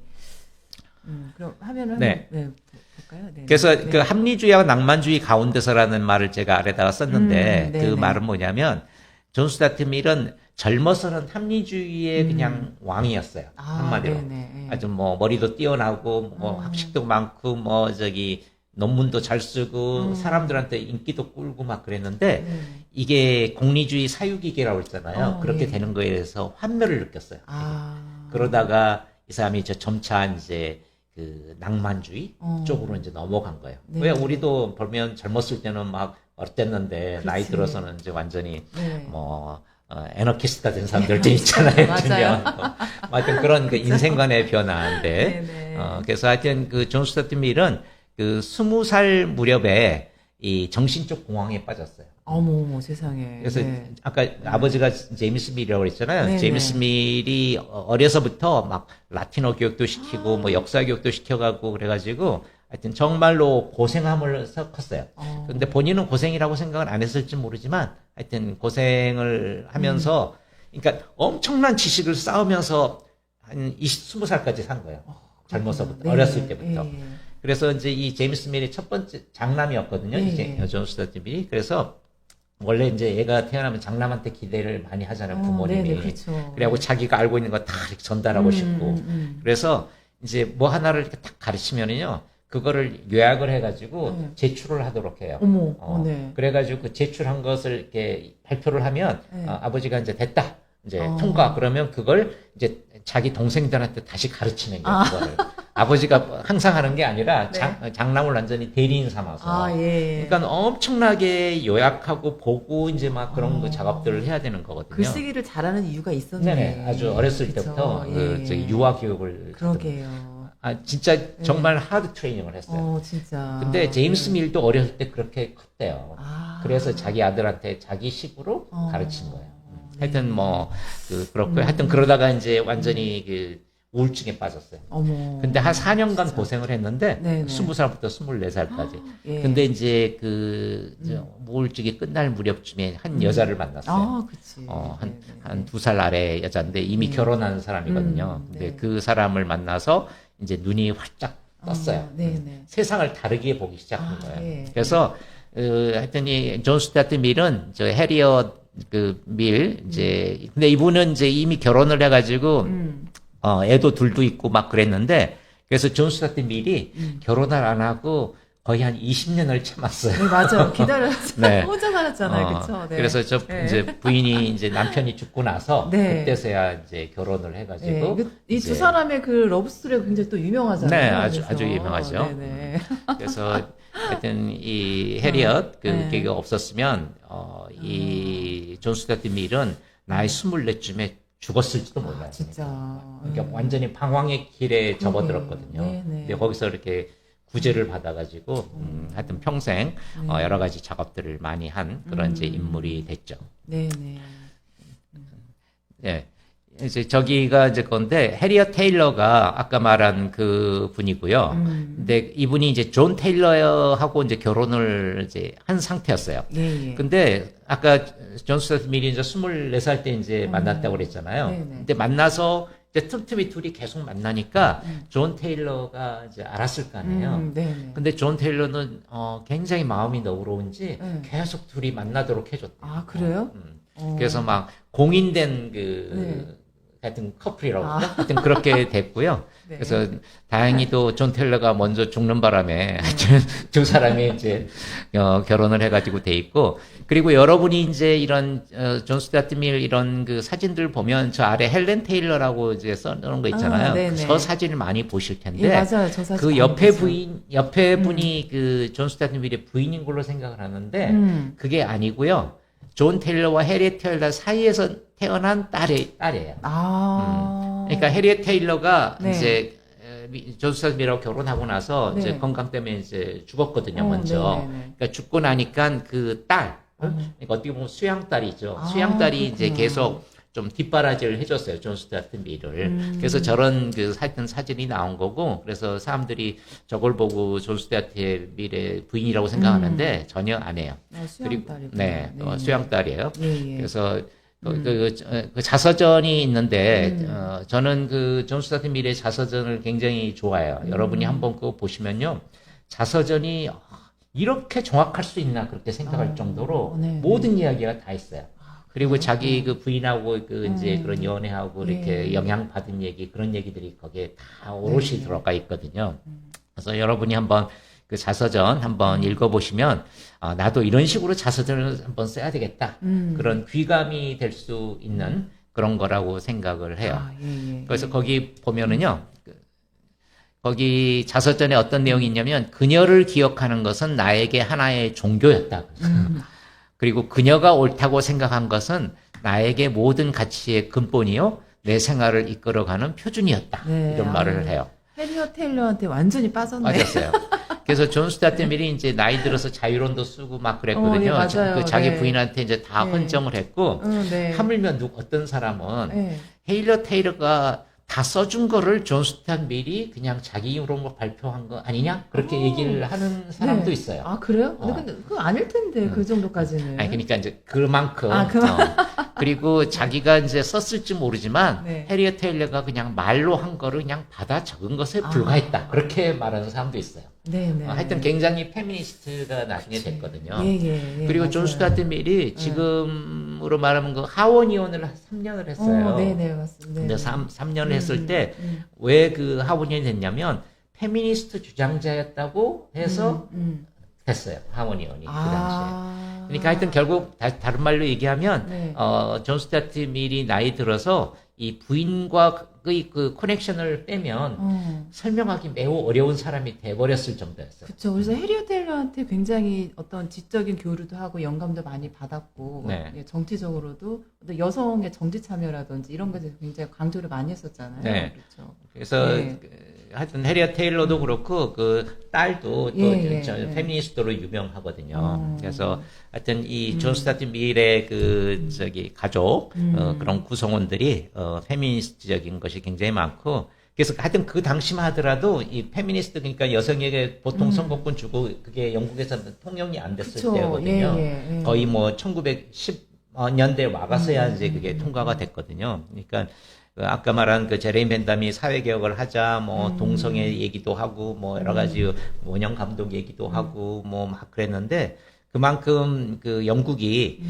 그럼 화면을 네. 한번 볼까요? 네. 그래서 네. 그 합리주의와 낭만주의 가운데서라는 말을 제가 아래다가 썼는데 네네. 그 말은 뭐냐면 존 스튜어트 밀은 젊어서는 합리주의의 그냥 왕이었어요. 한마디로. 네네. 예. 아주 뭐 머리도 뛰어나고 뭐 학식도 많고 뭐 저기 논문도 잘 쓰고 사람들한테 인기도 끌고 막 그랬는데 이게 공리주의 사유기계라고 했잖아요. 그렇게 예. 되는 거에 대해서 환멸을 느꼈어요. 아. 그러다가 이 사람이 저 점차 이제 그 낭만주의 쪽으로 이제 넘어간 거예요. 네. 왜 우리도 보면 젊었을 때는 막 어땠는데 나이 그렇지. 들어서는 이제 완전히 네. 뭐 애너키스트가 된 사람들도 있잖아요. 맞아요. 하여튼 그런 그 인생관의 변화인데 네네. 그래서 하여튼 그 존 스튜어트 밀은 그 20살 무렵에 이 정신적 공황에 빠졌어요. 어머 세상에. 그래서 네. 아까 아버지가 제임스 밀이라고 그랬잖아요. 네, 제임스 네. 밀이 어려서부터 막 라틴어 교육도 시키고 뭐 역사 교육도 시켜가고 그래가지고 하여튼 정말로 고생함을 컸어요. 근데 본인은 고생이라고 생각은 안 했을지 모르지만 하여튼 고생을 하면서 그러니까 엄청난 지식을 쌓으면서 한 20살까지 산 거예요. 젊어서부터 네. 어렸을 때부터. 예. 그래서 이제 이 제임스 밀의 첫 번째 장남이었거든요. 네. 이제 존 스튜어트 밀이. 그래서 원래 이제 얘가 태어나면 장남한테 기대를 많이 하잖아요. 부모님이. 네네, 그렇죠. 그래갖고 자기가 알고 있는 거 다 이렇게 전달하고 싶고. 그래서 이제 뭐 하나를 이렇게 딱 가르치면은요. 그거를 요약을 해가지고 제출을 하도록 해요. 어머, 네. 그래가지고 그 제출한 것을 이렇게 발표를 하면 네. 아버지가 이제 됐다. 이제 통과. 그러면 그걸 이제 자기 동생들한테 다시 가르치는 거예요. 그거를. 아버지가 항상 하는 게 아니라 장남을 완전히 대리인 삼아서. 아, 예. 그러니까 엄청나게 요약하고 보고 이제 막 그런 그 작업들을 해야 되는 거거든요. 글쓰기를 잘하는 이유가 있었네. 네네. 아주 어렸을 그쵸? 때부터 예. 그 저기 유아 교육을. 그러게요. 진짜 정말 하드 트레이닝을 했어요. 진짜. 근데 제임스 밀도 어렸을 때 그렇게 컸대요. 아. 그래서 자기 아들한테 자기 식으로 가르친 거예요. 네. 하여튼 뭐 그렇고 하여튼 그러다가 이제 완전히 그 우울증에 빠졌어요. 어머. 근데 한 4년간 고생을 했는데 네네. 20살부터 24살까지. 예. 근데 이제 그 우울증이 끝날 무렵쯤에 한 여자를 만났어요. 아, 그치. 한 2살 아래 여자인데 이미 결혼한 사람이거든요. 근데 네. 그 사람을 만나서 이제 눈이 활짝 떴어요. 네네. 세상을 다르게 보기 시작한 거예요. 예. 그래서 하여튼 이존 스튜어트 밀은 저 해리엇 그 밀 이제 근데 이분은 이제 이미 결혼을 해가지고 애도 둘도 있고 막 그랬는데 그래서 존 스튜어트 밀이 결혼을 안 하고 거의 한 20년을 참았어요. 네, 맞아요. 기다렸어요. 네. 혼자 살았잖아요. 그쵸? 네. 그래서 네. 이제 부인이 이제 남편이 죽고 나서 네. 그때서야 이제 결혼을 해가지고 이 이제 두 사람의 그 러브스토리가 굉장히 또 유명하잖아요. 네, 아주 그래서. 유명하죠. 네네. 그래서 하여튼 이 해리엇 네. 그게 없었으면 이 존 스튜어트 밀은 나이 24쯤에 죽었을지도 몰라요. 진짜. 그러니까 완전히 방황의 길에 접어들었거든요. 네네. 근데 거기서 이렇게 구제를 받아가지고 하여튼 평생 여러 가지 작업들을 많이 한 그런 이제 인물이 됐죠. 네네. 예. 이제 저기가 이제 건데 해리엇 테일러가 아까 말한 그 분이고요. 근데 이분이 이제 존 테일러하고 이제 결혼을 이제 한 상태였어요. 예, 예. 근데 아까 존 스튜어트 밀이 이제 24살 때 이제 만났다고 그랬잖아요. 네네. 근데 만나서 이제 틈틈이 둘이 계속 만나니까 존 테일러가 이제 알았을 거 아니에요. 네네. 근데 존 테일러는 굉장히 마음이 너그러운지 계속 둘이 만나도록 해줬대요. 아, 그래요? 그래서 막 공인된 하여튼 커플이라고 그러나? 하여튼 그렇게 됐고요. 네. 그래서 다행히도 존 테일러가 먼저 죽는 바람에 하여튼 두 사람이 이제 결혼을 해가지고 돼 있고 그리고 여러분이 이제 이런 존 스튜어트 밀 이런 그 사진들 보면 저 아래 헬렌 테일러라고 이제 써놓은 거 있잖아요. 네네. 저 사진을 많이 보실 텐데 예, 맞아요. 저 사진 그 많이 옆에 봤어요. 옆에 분이 그 존 스튜어트 밀의 부인인 걸로 생각을 하는데 그게 아니고요. 존 테일러와 해리엇 테일러 사이에서 태어난 딸이에요. 그러니까 해리엇 테일러가 네. 이제 존 스튜어트 밀하고 결혼하고 나서 네. 이제 건강 때문에 이제 죽었거든요, 먼저. 네네네. 그러니까 죽고 나니까 그 딸, 그러니까 어떻게 보면 수양딸이죠. 아, 수양딸이 이제 그렇구나. 계속 좀 뒷바라지를 해줬어요, 존 스튜어트 밀을. 그래서 저런 그 하여튼 사진이 나온 거고, 그래서 사람들이 저걸 보고 존 스튜어트 밀의 부인이라고 생각하는데 전혀 아니에요. 수양딸이구나. 네, 수양딸이에요. 예, 예. 그래서 그 자서전이 있는데 저는 그 존 스튜어트 밀의 자서전을 굉장히 좋아해요. 여러분이 한번 그거 보시면요, 자서전이 이렇게 정확할 수 있나 그렇게 생각할 정도로 네. 모든 이야기가 다 있어요. 그리고 자기 그 부인하고 그 이제 그런 연애하고 이렇게 영향받은 얘기 그런 얘기들이 거기에 다 오롯이 들어가 있거든요. 그래서 여러분이 한번 그 자서전 한번 읽어보시면 나도 이런 식으로 자서전을 한번 써야 되겠다. 그런 귀감이 될 수 있는 그런 거라고 생각을 해요. 예, 예. 그래서 거기 보면은요. 거기 자서전에 어떤 내용이 있냐면 그녀를 기억하는 것은 나에게 하나의 종교였다. 그리고 그녀가 옳다고 생각한 것은 나에게 모든 가치의 근본이요. 내 생활을 이끌어가는 표준이었다. 네, 이런 말을 해요. 해리어 테일러한테 완전히 빠졌네. 맞았어요. 그래서 존 스튜어트 밀이 이제 나이 들어서 자유론도 쓰고 막 그랬거든요. 예, 맞아요. 그 자기 네. 부인한테 이제 다 네. 헌정을 했고, 네. 하물며 어떤 사람은 네. 헤일러 테일러가 다 써준 거를 존 스튜어트 밀이 그냥 자기 이름으로 발표한 거 아니냐? 그렇게 얘기를 하는 사람도 네. 있어요. 아, 그래요? 근데 그거 아닐 텐데, 그 정도까지는. 아니, 그러니까 이제 그만큼. 그리고 자기가 이제 썼을지 모르지만, 네. 해리어 테일러가 그냥 말로 한 거를 그냥 받아 적은 것에 불과했다. 그렇게 말하는 사람도 있어요. 네네. 하여튼 굉장히 페미니스트가 나중에 됐거든요. 예, 그리고 맞아요. 존 스튜어트 밀이 지금으로 말하면 그 하원의원을 3년을 했어요. 네네, 맞습니다. 근데 3년을 했을 때 왜 그 하원의원이 됐냐면 페미니스트 주장자였다고 해서 됐어요. 하원의원이 그 당시에. 그러니까 하여튼 결국 다른 말로 얘기하면 네. 존 스튜어트 밀이 나이 들어서 이 부인과의 그 커넥션을 빼면 설명하기 매우 어려운 사람이 돼버렸을 정도였어요. 그렇죠. 그래서 해리어 테일러한테 굉장히 어떤 지적인 교류도 하고 영감도 많이 받았고, 네. 예, 정치적으로도 어떤 여성의 정치 참여라든지 이런 것에 굉장히 강조를 많이 했었잖아요. 네. 그렇죠. 그래서 네. 하여튼 해리어 테일러도 그렇고 그 딸도 또 예, 페미니스트로 유명하거든요. 그래서 하여튼 이 존 스튜어트 밀의 그 저기 가족 그런 구성원들이 페미니스트적인 것이 굉장히 많고 그래서 하여튼 그 당시만 하더라도 이 페미니스트 그러니까 여성에게 보통 선거권 주고 그게 영국에서 통용이 안 됐을 그쵸. 때거든요. 예. 거의 뭐 1910년대에 와가서야 이제 그게 통과가 됐거든요. 그러니까 그 아까 말한 그 제레미 벤담이 사회개혁을 하자, 뭐 동성애 얘기도 하고, 뭐 여러 가지 원형 감독 얘기도 하고, 뭐 막 그랬는데 그만큼 그 영국이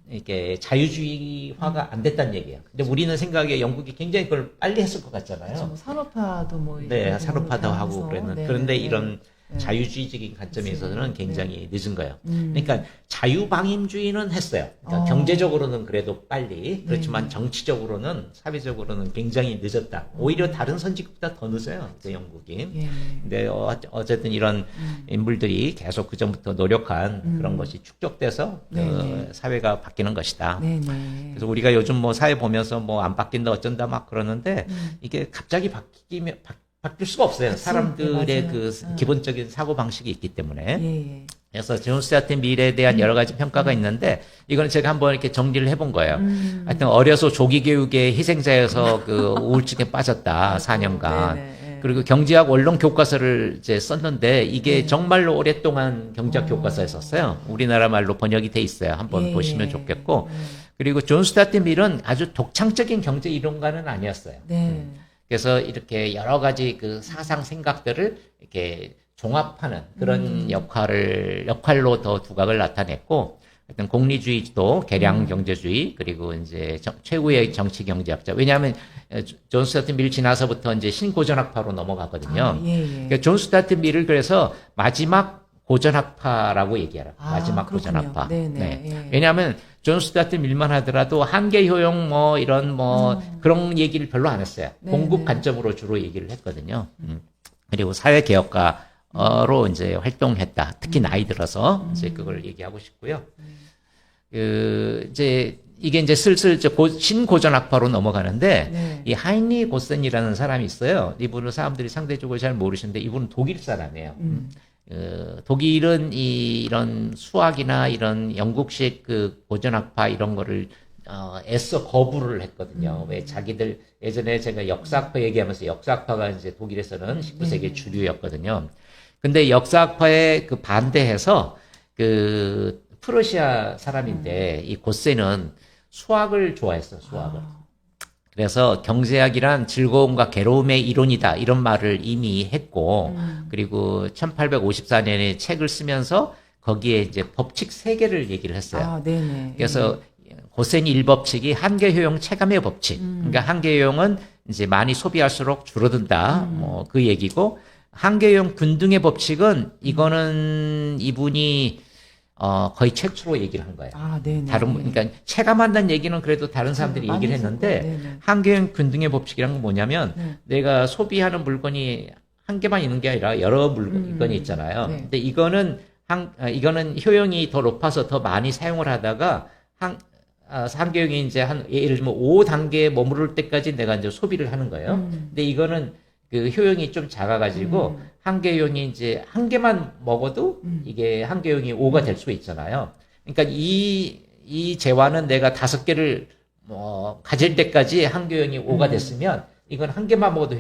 이렇게 자유주의화가 안 됐다는 얘기예요. 근데 우리는 생각에 영국이 굉장히 그걸 빨리 했을 것 같잖아요. 그렇죠. 뭐 산업화도 뭐 네, 이런 산업화도 부분을 하고 하면서. 그랬는데 네, 그런데 네, 이런 네. 자유주의적인 관점에 있어서는 굉장히 늦은 거예요. 네. 그러니까 자유방임주의는 했어요. 그러니까 경제적으로는 그래도 빨리 그렇지만 정치적으로는 사회적으로는 굉장히 늦었다. 오히려 다른 선진국보다 더 늦어요. 이제 영국이. 예. 근데 어쨌든 이런 인물들이 계속 그 전부터 노력한 그런 것이 축적돼서 그 사회가 바뀌는 것이다. 네네. 그래서 우리가 요즘 뭐 사회 보면서 뭐 안 바뀐다 어쩐다 막 그러는데 이게 갑자기 바뀔 수가 없어요. 그치? 사람들의 네, 맞아요. 그 기본적인 사고 방식이 있기 때문에. 예. 그래서 존 스튜어트 밀에 대한 여러 가지 평가가 있는데 이거는 제가 한번 이렇게 정리를 해본 거예요. 하여튼 어려서 조기 교육의 희생자여서 그 우울증에 빠졌다 4년간. 네네. 그리고 경제학 원론 교과서를 이제 썼는데 이게 정말로 오랫동안 경제학 교과서에 썼어요. 우리나라 말로 번역이 돼 있어요. 한번 보시면 좋겠고. 그리고 존 스튜어트 밀은 아주 독창적인 경제 이론가는 아니었어요. 네. 그래서 이렇게 여러 가지 그 사상 생각들을 이렇게 종합하는 그런 역할로 더 두각을 나타냈고, 하여튼 공리주의도 계량 경제주의, 그리고 이제 최후의 정치 경제학자. 왜냐하면 존 스튜어트 밀 지나서부터 이제 신고전학파로 넘어가거든요. 그러니까 존 스튜어트 밀을 그래서 마지막 고전학파라고 얘기하라. 마지막 그렇군요. 고전학파. 네네. 네. 예. 왜냐하면 존 스튜어트 밀만 하더라도 한계 효용 뭐 이런 뭐 그런 얘기를 별로 안 했어요. 네네. 공급 관점으로 주로 얘기를 했거든요. 그리고 사회 개혁가로 이제 활동했다. 특히 나이 들어서 이제 그걸 얘기하고 싶고요. 이제 이게 이제 슬슬 신고전학파로 넘어가는데 네. 이 하인리 고센이라는 사람이 있어요. 이분은 사람들이 상대적으로 잘 모르시는데 이분은 독일 사람이에요. 독일은 이런 수학이나 이런 영국식 그 고전학파 이런 거를 애써 거부를 했거든요. 왜 자기들 예전에 제가 역사학파 얘기하면서 역사학파가 이제 독일에서는 19세기 주류였거든요. 근데 역사학파에 그 반대해서 그 프러시아 사람인데 이 고세는 수학을 좋아했어, 수학을. 그래서 경제학이란 즐거움과 괴로움의 이론이다 이런 말을 이미 했고 그리고 1854년에 책을 쓰면서 거기에 이제 법칙 3개를 얘기를 했어요. 네네. 그래서 고센 1법칙이 한계 효용 체감의 법칙. 그러니까 한계 효용은 이제 많이 소비할수록 줄어든다. 뭐 그 얘기고 한계용 균등의 법칙은 이거는 이분이 거의 최초로 얘기를 한 거예요. 아, 네네. 그러니까 체감한다는 얘기는 그래도 다른 사람들이 많이 얘기를 했을 했는데 거예요. 네네. 한계용 균등의 법칙이란 건 뭐냐면 네. 내가 소비하는 물건이 한 개만 있는 게 아니라 여러 물건이 있잖아요. 네. 근데 이거는 효용이 더 높아서 더 많이 사용을 하다가 한계용이 이제 예를 들면 5단계에 머무를 때까지 내가 이제 소비를 하는 거예요. 근데 이거는 그 효용이 좀 작아가지고 한계용이 이제 한 개만 먹어도 이게 한계용이 5가 될 수 있잖아요. 그러니까 이 재화는 내가 5개를 가질 때까지 한계용이 5가 됐으면 이건 한 개만 먹어도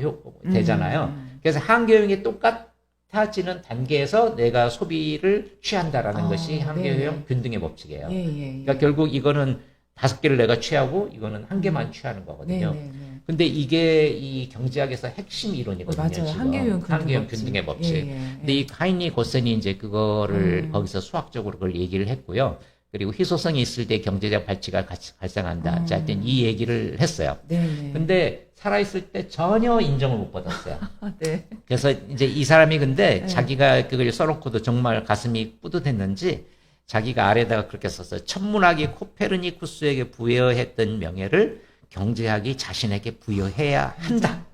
되잖아요. 그래서 한계용이 똑같아지는 단계에서 내가 소비를 취한다라는 것이 한계용 네. 균등의 법칙이에요. 예, 예, 예. 그러니까 결국 이거는 5개를 내가 취하고 이거는 한 개만 취하는 거거든요. 네, 네, 네. 근데 이게 이 경제학에서 핵심 이론이거든요. 맞아요. 지금. 한계용 균등의 법칙. 예, 예, 근데 이 카이니 고센이 이제 그거를 음. 거기서 수학적으로 그걸 얘기를 했고요. 그리고 희소성이 있을 때 경제적 발치가 발생한다. 자, 하여튼 이 얘기를 했어요. 네, 네. 근데 살아있을 때 전혀 인정을 못 받았어요. 아, 네. 그래서 이제 이 사람이 근데 네. 자기가 그걸 써놓고도 정말 가슴이 뿌듯했는지 자기가 아래다가 그렇게 썼어요. 천문학이 코페르니쿠스에게 부여했던 명예를 경제학이 자신에게 부여해야 한다.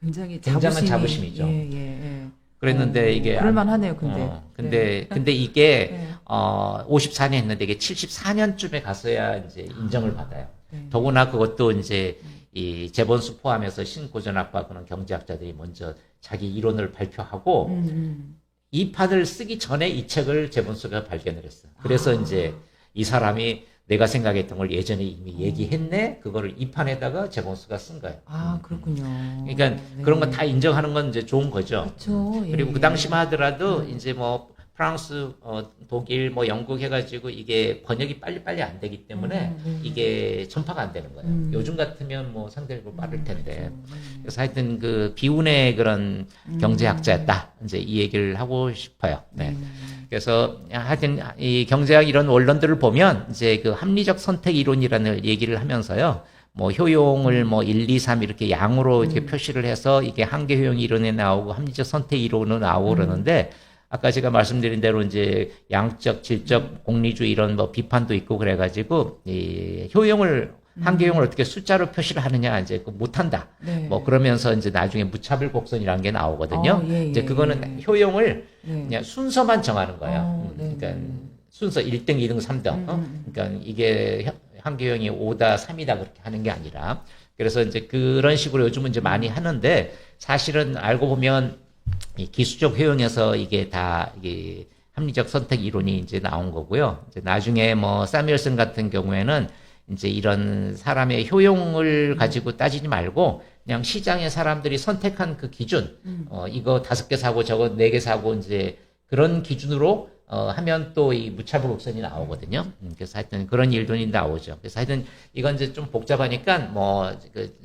굉장히 굉장한 자부심이. 자부심이죠. 예, 예, 예. 그랬는데 이게 그럴만하네요. 근데. 근데 이게 네. 54년 했는데 이게 74년쯤에 가서야 이제 인정을 받아요. 네. 더구나 그것도 이제 이 제본스 포함해서 신고전학파 그런 경제학자들이 먼저 자기 이론을 발표하고 이 판을 쓰기 전에 이 책을 제본스가 발견을 했어. 그래서 이제 이 사람이 내가 생각했던 걸 예전에 이미 얘기했네. 그거를 이 판에다가 제본스가 쓴 거예요. 아, 그렇군요. 그러니까 네. 그런 거 다 인정하는 건 이제 좋은 거죠. 그렇죠. 예, 그리고 예. 그 당시만 하더라도 이제 뭐 프랑스, 독일, 뭐 영국 해가지고 이게 번역이 빨리빨리 안 되기 때문에 네. 이게 전파가 안 되는 거예요. 요즘 같으면 뭐 상대적으로 빠를 텐데. 그렇죠. 그래서 하여튼 그 비운의 그런 경제학자였다. 이제 이 얘기를 하고 싶어요. 네. 그래서 하여튼 이 경제학 이런 원론들을 보면 이제 그 합리적 선택 이론이라는 얘기를 하면서요. 뭐 효용을 뭐 1, 2, 3 이렇게 양으로 이렇게 표시를 해서 이게 한계 효용 이론에 나오고 합리적 선택 이론으로 나오고 그러는데 아까 제가 말씀드린 대로 이제 양적, 질적, 공리주의 이런 뭐 비판도 있고 그래가지고 이 효용을 한계용을 어떻게 숫자로 표시를 하느냐 이제 못한다. 네. 뭐 그러면서 이제 나중에 무차별 곡선이라는 게 나오거든요. 예, 이제 예, 그거는 예. 효용을 네. 그냥 순서만 정하는 거예요. 네, 그러니까 네. 순서 1등, 2등, 3등. 그러니까 이게 한계용이 5다, 3이다 그렇게 하는 게 아니라 그래서 이제 그런 식으로 요즘은 이제 많이 하는데 사실은 알고 보면 이 기술적 효용에서 이게 다 이게 합리적 선택 이론이 이제 나온 거고요. 이제 나중에 뭐 사뮤엘슨 같은 경우에는 이제 이런 사람의 효용을 가지고 따지지 말고 그냥 시장의 사람들이 선택한 그 기준, 이거 5개 사고 저거 4개 사고 이제 그런 기준으로 하면 또 이 무차별 곡선이 나오거든요. 그래서 하여튼 그런 일들이 나오죠. 그래서 하여튼 이건 이제 좀 복잡하니까 뭐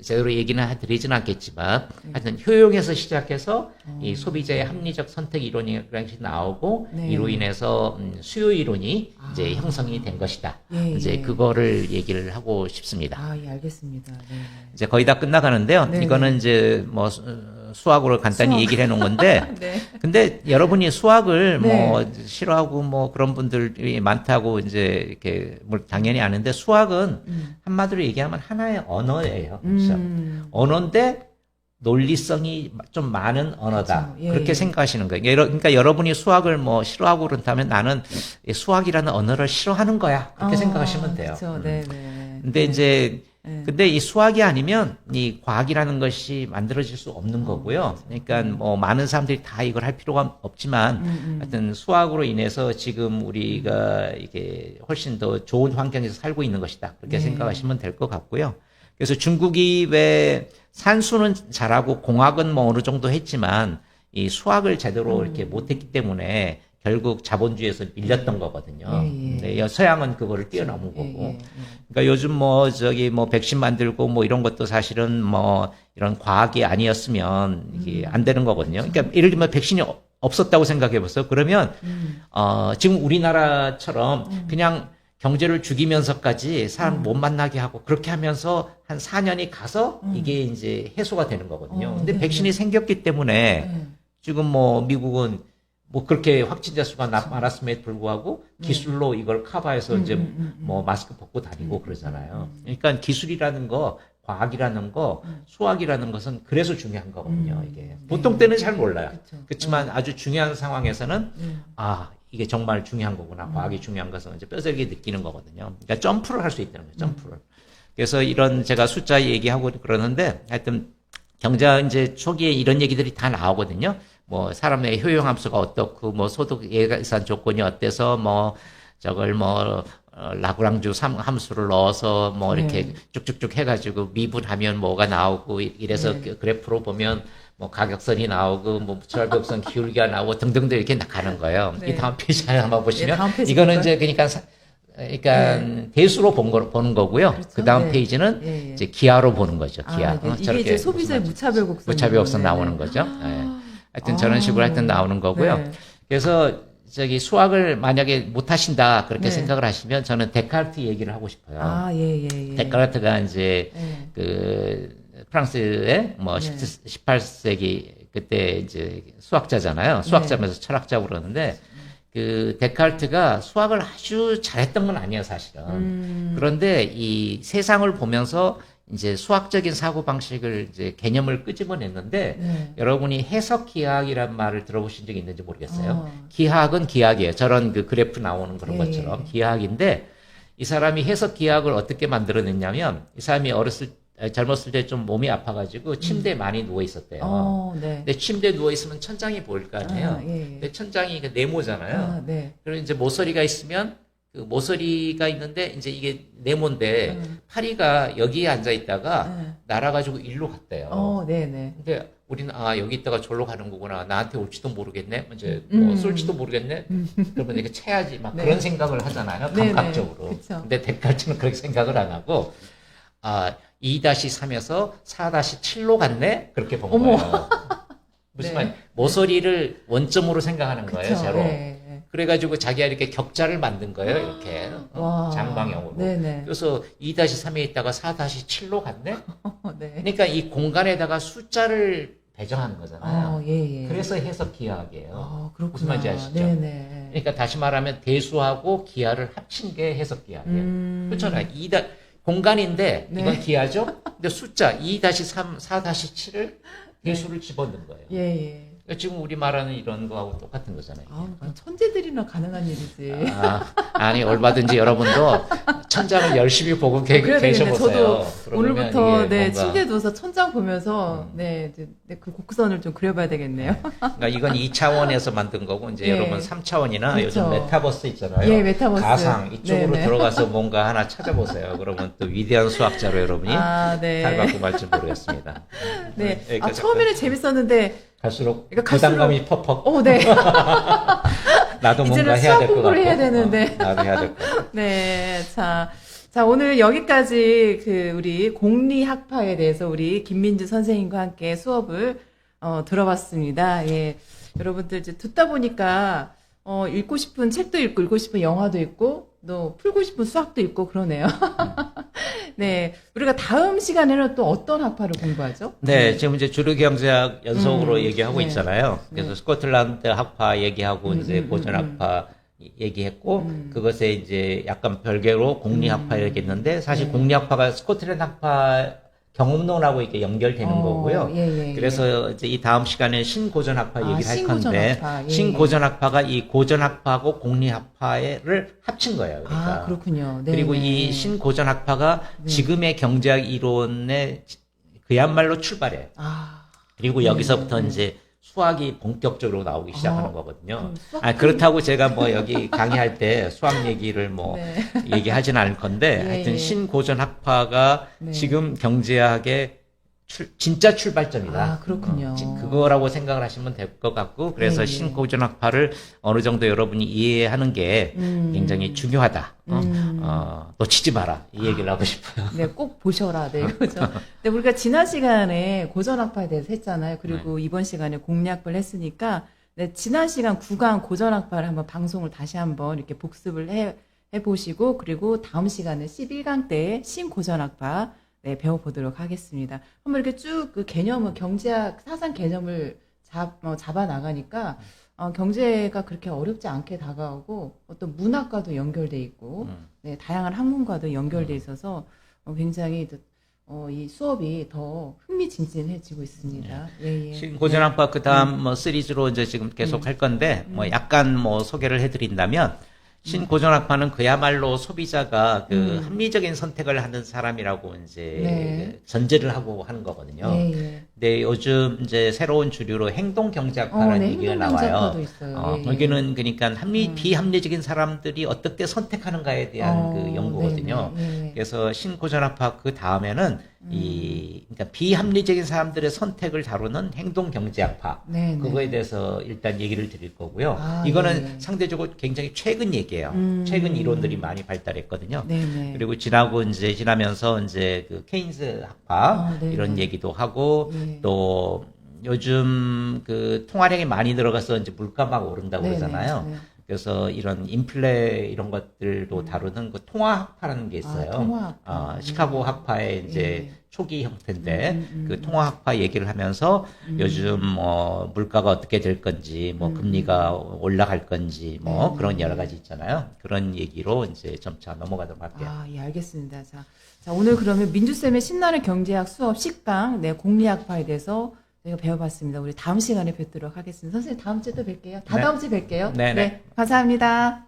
제대로 얘기는 드리지는 않겠지만 하여튼 효용에서 시작해서 이 소비자의 합리적 선택 이론이라는 것이 나오고 네. 이로 인해서 수요 이론이 이제 형성이 된 것이다. 예, 이제 예. 그거를 얘기를 하고 싶습니다. 아, 예, 알겠습니다. 네. 이제 거의 다 끝나가는데요. 네, 이거는 이제 뭐 수학으로 간단히 수학. 얘기를 해놓은 건데, 네. 근데 여러분이 수학을 네. 뭐 싫어하고 뭐 그런 분들이 많다고 이제 이렇게 뭐 당연히 아는데 수학은 한마디로 얘기하면 하나의 언어예요. 그렇죠? 언어인데 논리성이 좀 많은 언어다. 그렇죠. 예, 그렇게 예. 생각하시는 거예요. 그러니까 여러분이 수학을 뭐 싫어하고 그렇다면 나는 이 수학이라는 언어를 싫어하는 거야. 그렇게 생각하시면 돼요. 그렇죠. 네, 네. 근데 이제 네. 근데 이 수학이 아니면 이 과학이라는 것이 만들어질 수 없는 거고요. 그러니까 뭐 많은 사람들이 다 이걸 할 필요가 없지만 하여튼 수학으로 인해서 지금 우리가 이게 훨씬 더 좋은 환경에서 살고 있는 것이다. 그렇게 네. 생각하시면 될 것 같고요. 그래서 중국이 왜 산수는 잘하고 공학은 뭐 어느 정도 했지만 이 수학을 제대로 이렇게 못했기 때문에 결국 자본주의에서 밀렸던 거거든요. 예, 예. 근데 서양은 그거를 뛰어넘은 예, 거고. 예, 예. 그러니까 요즘 뭐 저기 뭐 백신 만들고 뭐 이런 것도 사실은 뭐 이런 과학이 아니었으면 이게 안 되는 거거든요. 그러니까 예를 들면 백신이 없었다고 생각해 보세요. 그러면 지금 우리나라처럼 그냥 경제를 죽이면서까지 사람 못 만나게 하고 그렇게 하면서 한 4년이 가서 이게 이제 해소가 되는 거거든요. 근데 네, 백신이 네. 생겼기 때문에 네. 지금 뭐 미국은 뭐 그렇게 확진자 수가 많았음에도 불구하고 기술로 이걸 커버해서 이제 뭐 마스크 벗고 다니고 그러잖아요. 그러니까 기술이라는 거, 과학이라는 거, 수학이라는 것은 그래서 중요한 거거든요. 이게 보통 때는 잘 몰라요. 그렇지만 아주 중요한 상황에서는 아 이게 정말 중요한 거구나. 과학이 중요한 것은 이제 뼈저리게 느끼는 거거든요. 그러니까 점프를 할 수 있다는 거예요. 점프를. 그래서 이런 제가 숫자 얘기하고 그러는데 하여튼 경제학 이제 초기에 이런 얘기들이 다 나오거든요. 뭐 사람의 효용함수가 어떻고 뭐 소득 예산 조건이 어때서 뭐 저걸 뭐 라그랑주 함수를 넣어서 뭐 이렇게 쭉쭉쭉 해가지고 미분하면 뭐가 나오고 이래서 그래프로 보면 뭐 가격선이 나오고 뭐 절벽선 기울기가 나오고 등등등 이렇게 가는 거예요. 이 다음 페이지 한번 보시면 이거는 이제 그러니까 대수로 보는 거고요. 그렇죠? 그 다음 페이지는 이제 기하로 보는 거죠. 기하. 이게 이제 소비자의 무차별 곡선. 무차별 곡선 나오는 거죠. 하여튼 저런 식으로 하여튼 나오는 거고요. 그래서 저기 수학을 만약에 못 하신다 그렇게 생각을 하시면 저는 데카르트 얘기를 하고 싶어요. 데카르트가 이제 그 프랑스의 뭐 18세기 그때 이제 수학자잖아요. 수학자면서 철학자고 그러는데 그 데카르트가 수학을 아주 잘했던 건 아니에요, 사실은. 그런데 이 세상을 보면서 이제 수학적인 사고 방식을 이제 개념을 끄집어냈는데 여러분이 해석 기하학이란 말을 들어보신 적이 있는지 모르겠어요. 기하학은 기하학이에요. 저런 그 그래프 나오는 그런 것처럼 기하학인데 이 사람이 해석 기하학을 어떻게 만들어냈냐면 이 사람이 젊었을 때 좀 몸이 아파가지고 침대에 많이 누워 있었대요. 근데 침대에 누워 있으면 천장이 보일 거 아니에요. 근데 천장이 네모잖아요. 그리고 이제 모서리가 있으면 그 모서리가 있는데 이제 이게 네모인데 파리가 여기에 앉아 있다가 날아가지고 일로 갔대요. 근데 우리는 아 여기 있다가 절로 가는 거구나. 나한테 올지도 모르겠네. 이제 뭐 쏠지도 모르겠네. 그러면 이렇게 채야지 막 그런 생각을 하잖아요. 감각적으로. 근데 데카르트는 그렇게 생각을 안 하고 아 2-3에서 4-7로 갔네? 그렇게 본 거예요. 무슨 말, 모서리를 원점으로 생각하는 거예요, 제로. 그래가지고 자기가 이렇게 격자를 만든 거예요, 이렇게. 장방형으로. 그래서 2-3에 있다가 4-7로 갔네? 그러니까 이 공간에다가 숫자를 배정하는 거잖아요. 그래서 해석 기하학이에요. 무슨 말인지 아시죠? 그러니까 다시 말하면 대수하고 기하를 합친 게 해석 기하학이에요. 그렇잖아요. 공간인데 이건 기하죠. 근데 숫자 2-3, 4-7을 대수를 집어넣은 거예요. 지금 우리 말하는 이런 거하고 똑같은 거잖아요. 천재들이나 가능한 일이지. 아니 얼마든지 여러분도 천장을 열심히 보고 계셔보세요. 저도 오늘부터 침대 누워서 천장 보면서 그 곡선을 좀 그려봐야 되겠네요. 그러니까 이건 2차원에서 만든 거고 이제 여러분 3차원이나 요즘 메타버스 있잖아요. 메타버스. 가상 이쪽으로 들어가서 뭔가 하나 찾아보세요. 그러면 또 위대한 수학자로 여러분이 살받고 말지 모르겠습니다. 처음에는 재밌었는데 갈수록 부담감이 퍽퍽. 나도 뭔가 해야 될 것 같고. 해야 되는데. 나도 해야 될 것 같고. 자, 오늘 여기까지 우리 공리학파에 대해서 우리 김민주 선생님과 함께 수업을 들어봤습니다. 여러분들 이제 듣다 보니까 읽고 싶은 책도 읽고 싶은 영화도 있고 또 풀고 싶은 수학도 있고 그러네요. 우리가 다음 시간에는 또 어떤 학파를 공부하죠? 지금 이제 주류경제학 연속으로 얘기하고 있잖아요. 그래서 스코틀랜드 학파 얘기하고 이제 고전 학파 얘기했고 그것에 이제 약간 별개로 공리학파 얘기했는데 사실 공리학파가 스코틀랜드 학파 경험론하고 이렇게 연결되는 거고요. 그래서 이제 이 다음 시간에 신고전학파 얘기를 할 건데, 신고전학파가 이 고전학파하고 공리학파를 합친 거예요. 그러니까. 그렇군요. 그리고 이 신고전학파가 지금의 경제학 이론의 그야말로 출발이에요. 그리고 여기서부터 이제 수학이 본격적으로 나오기 시작하는 거거든요. 그렇다고 제가 뭐 여기 강의할 때 수학 얘기를 뭐 얘기하진 않을 건데 하여튼 신고전학파가 지금 경제학의 진짜 출발점이다. 그렇군요. 그거라고 생각을 하시면 될 것 같고 그래서 신고전학파를 어느 정도 여러분이 이해하는 게 굉장히 중요하다. 놓치지 마라. 이 얘기를 하고 싶어요. 꼭 보셔라. 그죠. 근데 우리가 지난 시간에 고전학파에 대해서 했잖아요. 그리고 이번 시간에 공략을 했으니까 지난 시간 9강 고전학파를 한번 방송을 다시 한번 이렇게 복습을 해보시고 그리고 다음 시간에 11강 때 신고전학파 배워보도록 하겠습니다. 한번 이렇게 쭉 그 개념은 경제학 사상 개념을 잡아 나가니까 경제가 그렇게 어렵지 않게 다가오고 어떤 문학과도 연결돼 있고 네, 다양한 학문과도 연결돼 있어서 굉장히 이 수업이 더 흥미진진해지고 있습니다. 예, 예. 신고전학파 그다음 뭐 시리즈로 이제 지금 계속 할 건데 뭐 약간 뭐 소개를 해드린다면 신고전학파는 그야말로 소비자가 그 합리적인 선택을 하는 사람이라고 이제 네. 전제를 하고 하는 거거든요. 예, 예. 근데 요즘 이제 새로운 주류로 행동경제학파라는 네, 얘기가 행동경제학파도 나와요. 있어요. 예, 예. 여기는 그러니까 비합리적인 사람들이 어떻게 선택하는가에 대한 그 연구거든요. 네네, 예. 그래서 신고전학파 그 다음에는 그러니까 비합리적인 사람들의 선택을 다루는 행동경제학파. 네네. 그거에 대해서 일단 얘기를 드릴 거고요. 아, 이거는 예. 상대적으로 굉장히 최근 얘기예요. 최근 이론들이 많이 발달했거든요. 네네. 그리고 지나면서 이제 그 케인스 학파 네네. 이런 얘기도 하고 예. 또 요즘 그 통화량이 많이 들어가서 이제 물가 막 오른다고 네네. 그러잖아요. 네. 그래서 이런 인플레 이런 것들도 다루는 그 통화학파라는 게 있어요. 통화학파. 시카고 학파의 이제 예. 초기 형태인데 그 통화학파 얘기를 하면서 요즘 뭐 물가가 어떻게 될 건지 뭐 금리가 올라갈 건지 뭐 그런 여러 가지 있잖아요. 그런 얘기로 이제 점차 넘어가도록 할게요. 예, 알겠습니다. 자, 오늘 그러면 민주쌤의 신나는 경제학 수업 식당, 네, 공리학파에 대해서 저희가 배워봤습니다. 우리 다음 시간에 뵙도록 하겠습니다. 선생님, 다음 주에 또 뵐게요. 네. 다다음 주에 뵐게요. 네네. 네, 감사합니다.